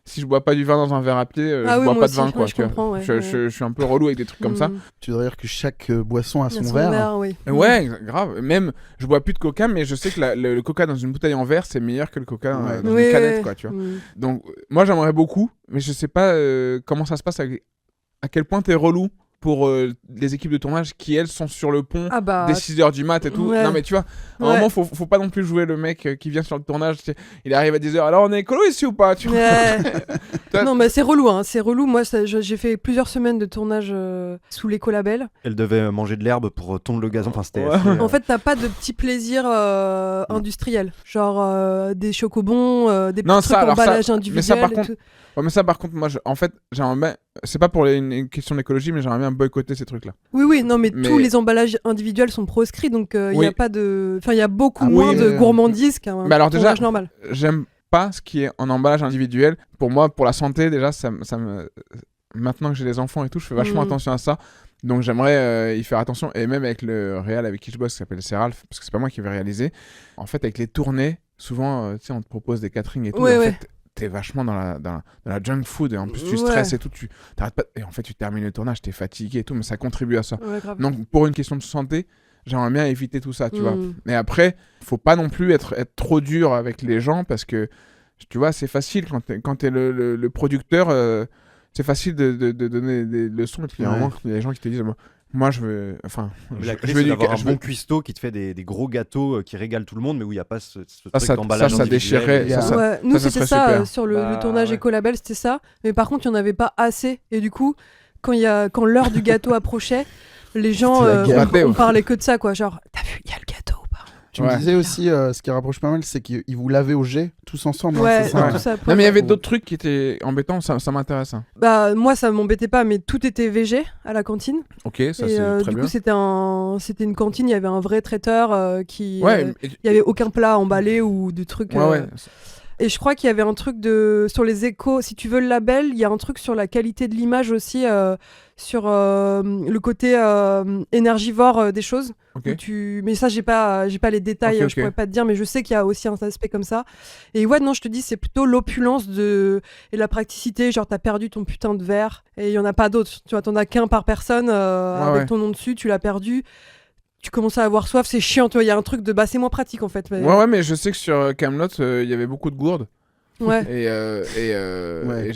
si je bois pas du vin dans un verre à pied, Ah je oui, bois moi pas de aussi, vin, ouais, quoi. je tu vois. comprends, ouais, Je suis un peu relou avec des trucs comme ça. Tu devrais dire que chaque boisson a Il y a son verre. oui. Ouais, grave. Même, je bois plus de coca, mais je sais que le coca dans une bouteille en verre, c'est meilleur que le coca dans Oui, une canette, oui. quoi, tu vois. Mm. Donc, moi, j'aimerais beaucoup, mais je sais pas comment ça se passe, à quel point t'es relou pour les équipes de tournage qui, elles, sont sur le pont Ah bah. dès 6h du mat et tout. Ouais. Non, mais tu vois, à un Ouais. moment, faut pas non plus jouer le mec qui vient sur le tournage. Il arrive à 10h, alors on est écolo ici ou pas, tu vois. Ouais. Toi- Non, mais c'est relou, hein. C'est relou. Moi, j'ai fait plusieurs semaines de tournage sous l'écolabel. Elle devait manger de l'herbe pour tondre le gazon. Enfin, c'était. Ouais. assez, En fait, t'as pas de petits plaisirs industriels. Genre des chocobons, des petits Non, trucs ça, alors ça- emballage mais individuel. ça, par et contre, tout. Ouais, mais ça, par contre, moi, en fait, j'aimerais bien. C'est pas pour une question d'écologie, mais j'aimerais bien boycotter ces trucs-là. Oui, non, mais Mais- tous les emballages individuels sont proscrits, donc il y Oui. a pas de. Enfin, il y a beaucoup Ah, moins oui, de mais- gourmandise qu'un Mais alors, déjà, tournage normal. J'aime pas ce qui est en emballage individuel. Pour moi, pour la santé, déjà, ça me. Maintenant que j'ai des enfants et tout, je fais vachement attention à ça. Donc j'aimerais y faire attention. Et même avec le réal avec qui je bosse, qui s'appelle Seralf, parce que c'est pas moi qui vais réaliser. En fait, avec les tournées, souvent, tu sais, on te propose des caterings et tout. Ouais, et en ouais. fait, t'es vachement dans la junk food et en plus tu stresses et tout, t'arrêtes pas et en fait tu termines le tournage, t'es fatigué et tout, mais ça contribue à ça. Donc pour une question de santé, j'aimerais bien éviter tout ça, tu vois. Mais après, faut pas non plus être trop dur avec les gens parce que tu vois, c'est facile quand t'es le producteur, c'est facile de donner des leçons et puis il y a un moment il y a des gens qui te disent moi je veux la clé c'est d'avoir un bon cuistot qui te fait des gros gâteaux qui régalent tout le monde mais où il n'y a pas ce truc d'emballage ça déchirait nous c'était ça sur le tournage Écolabel, c'était ça, mais par contre il n'y en avait pas assez et du coup quand l'heure du gâteau approchait, les gens on parlait que de ça quoi, genre t'as vu il y a le gâteau. Tu me disais aussi, ce qui rapproche pas mal, c'est qu'ils vous lavaient au jet tous ensemble. Ouais, hein, tout ça. Non, mais il y avait d'autres trucs qui étaient embêtants, ça m'intéresse. Hein. Bah, moi, ça m'embêtait pas, mais tout était végé à la cantine. Ok, ça c'est très bien. Du coup, c'était une cantine, il y avait un vrai traiteur qui. Il y avait aucun plat emballé ou de trucs. Et je crois qu'il y avait un truc sur les échos, si tu veux le label, il y a un truc sur la qualité de l'image aussi, sur le côté énergivore des choses. Okay. Mais ça, j'ai pas les détails, je pourrais pas te dire, mais je sais qu'il y a aussi un aspect comme ça. Et ouais, non, je te dis, c'est plutôt l'opulence et la praticité, genre t'as perdu ton putain de verre et il y en a pas d'autres. Tu vois, t'en as qu'un par personne avec ton nom dessus, tu l'as perdu. Tu commences à avoir soif, c'est chiant, tu vois, il y a un truc c'est moins pratique en fait. Ouais, mais je sais que sur Kaamelott, il y avait beaucoup de gourdes. Ouais. Et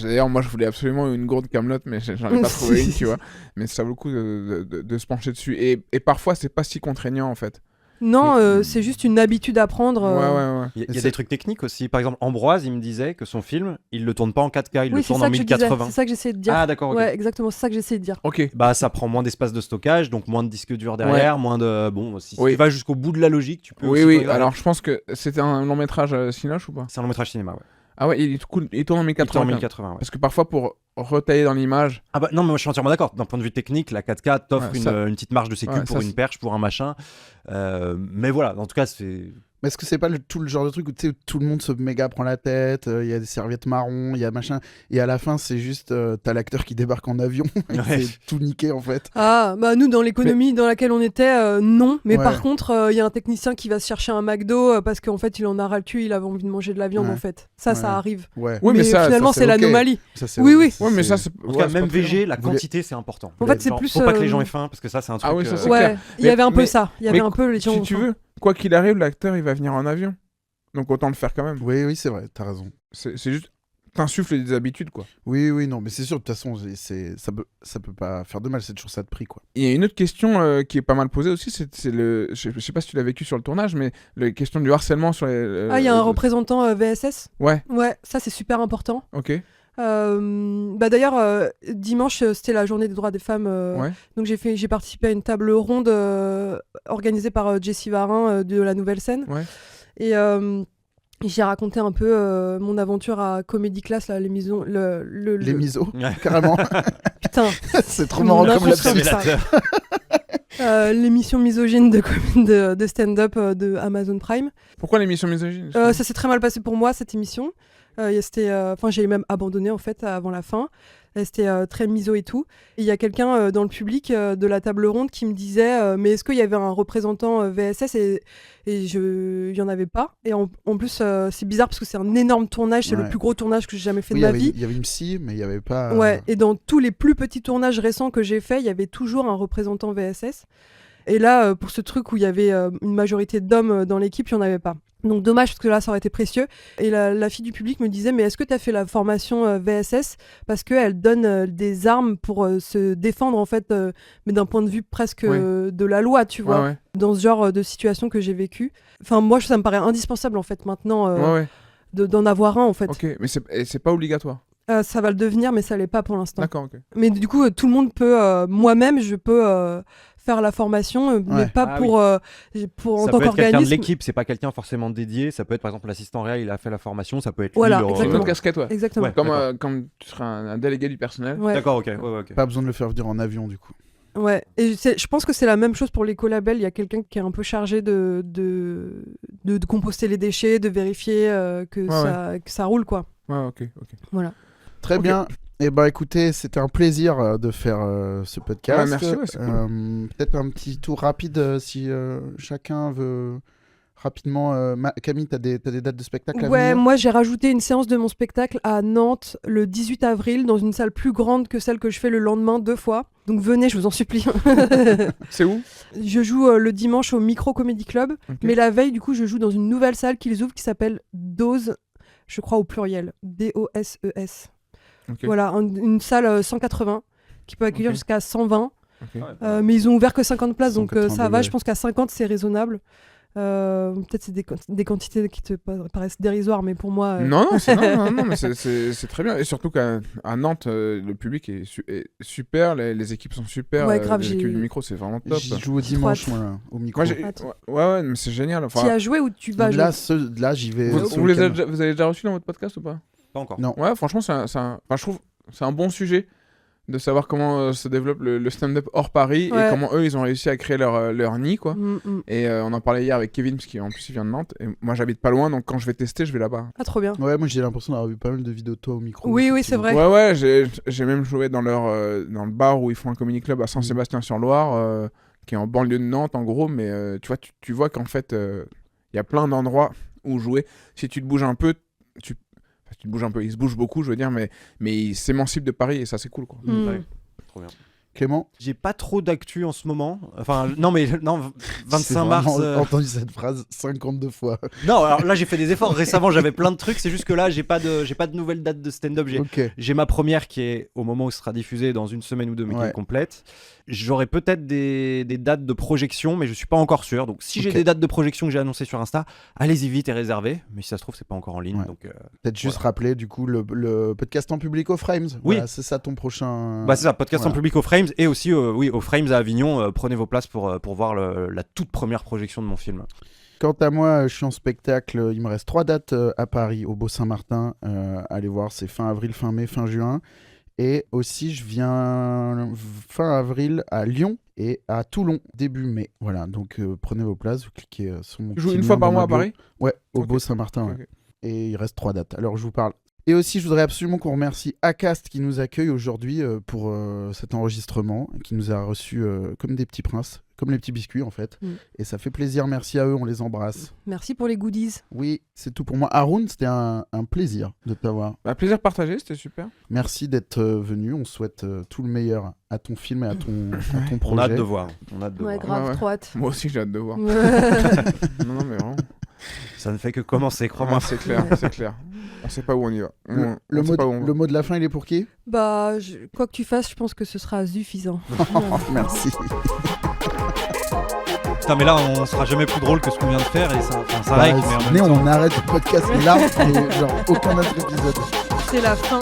d'ailleurs, moi, je voulais absolument une gourde Kaamelott, mais j'en ai pas trouvé une, tu vois. Mais ça vaut le coup de se pencher dessus. Et parfois, c'est pas si contraignant en fait. Non, c'est juste une habitude à prendre. Il y a des trucs techniques aussi. Par exemple, Ambroise, il me disait que son film, il le tourne pas en 4K, il le tourne en 1080. C'est ça que j'essayais de dire. Ah d'accord. Ouais, exactement, c'est ça que j'essayais de dire. Ok. Bah ça prend moins d'espace de stockage, donc moins de disques durs derrière, moins de. Bon, si tu vas jusqu'au bout de la logique, tu peux. Oui. Alors je pense que c'était un long métrage Cinoche ou pas ? C'est un long métrage cinéma, ouais. Ah ouais, il tourne en 1080. Il tourne en 1080, ouais. Parce que parfois, pour retailler dans l'image... Ah bah non, mais moi je suis entièrement d'accord. D'un point de vue technique, la 4K t'offre une petite marge de sécu pour une perche, pour un machin. Mais voilà, en tout cas, c'est... Mais est-ce que c'est pas tout le genre de truc où tout le monde se méga prend la tête, il y a des serviettes marron, il y a machin, et à la fin c'est juste t'as l'acteur qui débarque en avion et c'est tout niqué en fait. Ah bah nous dans l'économie dans laquelle on était non, mais par contre il y a un technicien qui va se chercher un McDo parce qu'en fait il en a ras le cul, il avait envie de manger de la viande en fait. Ça arrive. Ouais. Mais ça, finalement c'est l'anomalie. Oui. Ouais, mais ça c'est... En tout cas, même VG, la quantité c'est important. En fait c'est plus... Faut pas que les gens aient faim parce que ça c'est un truc... Ah oui, ça c'est clair. Il y avait un peu ça. Il y avait un peu les gens... Si tu veux, quoi qu'il arrive, l'acteur il va venir en avion. Donc autant le faire quand même. Oui, c'est vrai, t'as raison. C'est juste, t'insuffles des habitudes, quoi. Oui, non, mais c'est sûr, de toute façon, ça peut pas faire de mal, c'est toujours ça de prix, quoi. Il y a une autre question qui est pas mal posée aussi, c'est je sais pas si tu l'as vécu sur le tournage, mais la question du harcèlement sur les... il y a un représentant VSS. Ouais, ça c'est super important. Ok. D'ailleurs, dimanche, c'était la journée des droits des femmes. Donc j'ai participé à une table ronde organisée par Jessie Varin de la Nouvelle Scène. Ouais. Et j'ai raconté un peu mon aventure à Comedy Class, là, les misos. Les misos, carrément. Putain, c'est trop marrant comme l'émission misogyne de stand-up de Amazon Prime. Pourquoi l'émission misogyne ? Ça s'est très mal passé pour moi, cette émission. J'ai même abandonné en fait avant la fin. C'était très miso et tout. Et il y a quelqu'un dans le public de la table ronde qui me disait mais est-ce qu'il y avait un représentant VSS et il y en avait pas. Et en plus c'est bizarre parce que c'est un énorme tournage, c'est le plus gros tournage que j'ai jamais fait de ma vie. Il y avait une psy mais il y avait pas... Ouais, et dans tous les plus petits tournages récents que j'ai fait, il y avait toujours un représentant VSS. Et là, pour ce truc où il y avait une majorité d'hommes dans l'équipe, il n'y en avait pas. Donc dommage parce que là ça aurait été précieux. Et la fille du public me disait mais est-ce que tu as fait la formation VSS parce qu'elle donne des armes pour se défendre en fait mais d'un point de vue presque de la loi tu vois dans ce genre de situation que j'ai vécu. Enfin moi ça me paraît indispensable en fait maintenant d'en avoir un en fait. Ok, mais c'est pas obligatoire. Ça va le devenir mais ça l'est pas pour l'instant. D'accord, ok. Mais du coup tout le monde peut moi-même je peux faire la formation mais pas pour en tant qu'organisme. Quelqu'un de l'équipe, c'est pas quelqu'un forcément dédié, ça peut être par exemple l'assistant réel, il a fait la formation, ça peut être voilà, lui, une autre casquette exactement. Ouais, comme tu seras un délégué du personnel. D'accord, ok. Pas besoin de le faire venir en avion du coup. Ouais, et je pense que c'est la même chose pour l'écolabel, il y a quelqu'un qui est un peu chargé de composter les déchets, de vérifier que ça roule quoi. Ouais, ok. Voilà. Très bien. Eh ben écoutez, c'était un plaisir de faire ce podcast. Merci, c'est cool. Peut-être un petit tour rapide si chacun veut rapidement, Camille, t'as des dates de spectacle à Ouais, venir? moi j'ai rajouté une séance de mon spectacle à Nantes le 18 avril dans une salle plus grande que celle que je fais le lendemain 2 fois. Donc venez, je vous en supplie. C'est où? Je joue le dimanche au Micro Comedy Club, mais la veille, du coup, je joue dans une nouvelle salle qu'ils ouvrent qui s'appelle Dose, je crois au pluriel, DOSES. Voilà, une salle 180 qui peut accueillir jusqu'à 120. Mais ils ont ouvert que 50 places, donc ça va. Je pense qu'à 50, c'est raisonnable. Peut-être c'est des quantités qui te paraissent dérisoires, mais pour moi... Non, mais c'est très bien. Et surtout qu'à Nantes, le public est super, les équipes sont super. Ouais, grave, les équipes du micro, c'est vraiment top. J'y joue au dimanche, moi, au micro. Ouais, mais c'est génial. Enfin, tu as joué ou tu vas jouer? Là, j'y vais. Vous avez déjà reçu dans votre podcast ou pas? Pas encore. Non. Ouais, franchement, je trouve c'est un bon sujet de savoir comment se développe le stand-up hors Paris et comment eux ils ont réussi à créer leur nid quoi. Et on en parlait hier avec Kevin parce qu'en plus il vient de Nantes et moi j'habite pas loin, donc quand je vais tester je vais là-bas. Ah, trop bien. Ouais, moi j'ai l'impression d'avoir vu pas mal de vidéos de toi au micro. Oui, c'est vrai. Ouais, j'ai même joué dans dans le bar où ils font un comedy club à Saint-Sébastien-sur-Loire qui est en banlieue de Nantes en gros, mais tu vois qu'en fait il y a plein d'endroits où jouer. Si tu te bouges un peu, il se bouge beaucoup, je veux dire, mais il s'émancipe de Paris et ça c'est cool quoi. Ouais. Trop bien. Clément? J'ai pas trop d'actu en ce moment. Enfin, non, 25 mars. J'ai entendu cette phrase 52 fois. Non, alors là, j'ai fait des efforts. Récemment, j'avais plein de trucs. C'est juste que là, j'ai pas de nouvelles dates de stand-up. J'ai ma première qui est au moment où ce sera diffusé dans une semaine ou deux, mais qui est complète. J'aurai peut-être des dates de projection, mais je suis pas encore sûr. Donc, si j'ai des dates de projection que j'ai annoncées sur Insta, allez-y vite et réservez. Mais si ça se trouve, c'est pas encore en ligne. Donc, peut-être juste rappeler du coup le podcast en public au Frames. Oui, voilà, c'est ça ton prochain. Bah c'est ça, podcast en public au Frames et aussi au Frames à Avignon. Prenez vos places pour voir la toute première projection de mon film. Quant à moi, je suis en spectacle. Il me reste 3 dates à Paris, au Beau-Saint-Martin. Allez voir, c'est fin avril, fin mai, fin juin. Et aussi, je viens fin avril à Lyon et à Toulon, début mai. Voilà, donc prenez vos places, vous cliquez sur mon. Tu joues une fois par mois à Paris? Ouais, au Beau-Saint-Martin. Ouais. Et il reste 3 dates. Alors, je vous parle. Et aussi, je voudrais absolument qu'on remercie Acast qui nous accueille aujourd'hui pour cet enregistrement, qui nous a reçus comme des petits princes, comme les petits biscuits en fait. Et ça fait plaisir, merci à eux, on les embrasse. Merci pour les goodies. Oui, c'est tout pour moi. Haroun, c'était un plaisir de t'avoir. Plaisir partagé, c'était super. Merci d'être venu, on souhaite tout le meilleur à ton film et à ton projet. On a hâte de voir. Grave, trop hâte. Moi aussi j'ai hâte de voir. non mais vraiment. Ça ne fait que commencer, crois-moi. C'est clair. On sait pas où on y va. Le mot de la fin, il est pour qui? Bah, quoi que tu fasses, je pense que ce sera suffisant. Merci. Putain, mais là, on sera jamais plus drôle que ce qu'on vient de faire et ça règle. Mais on arrête le podcast là, et genre aucun autre épisode. C'est la fin.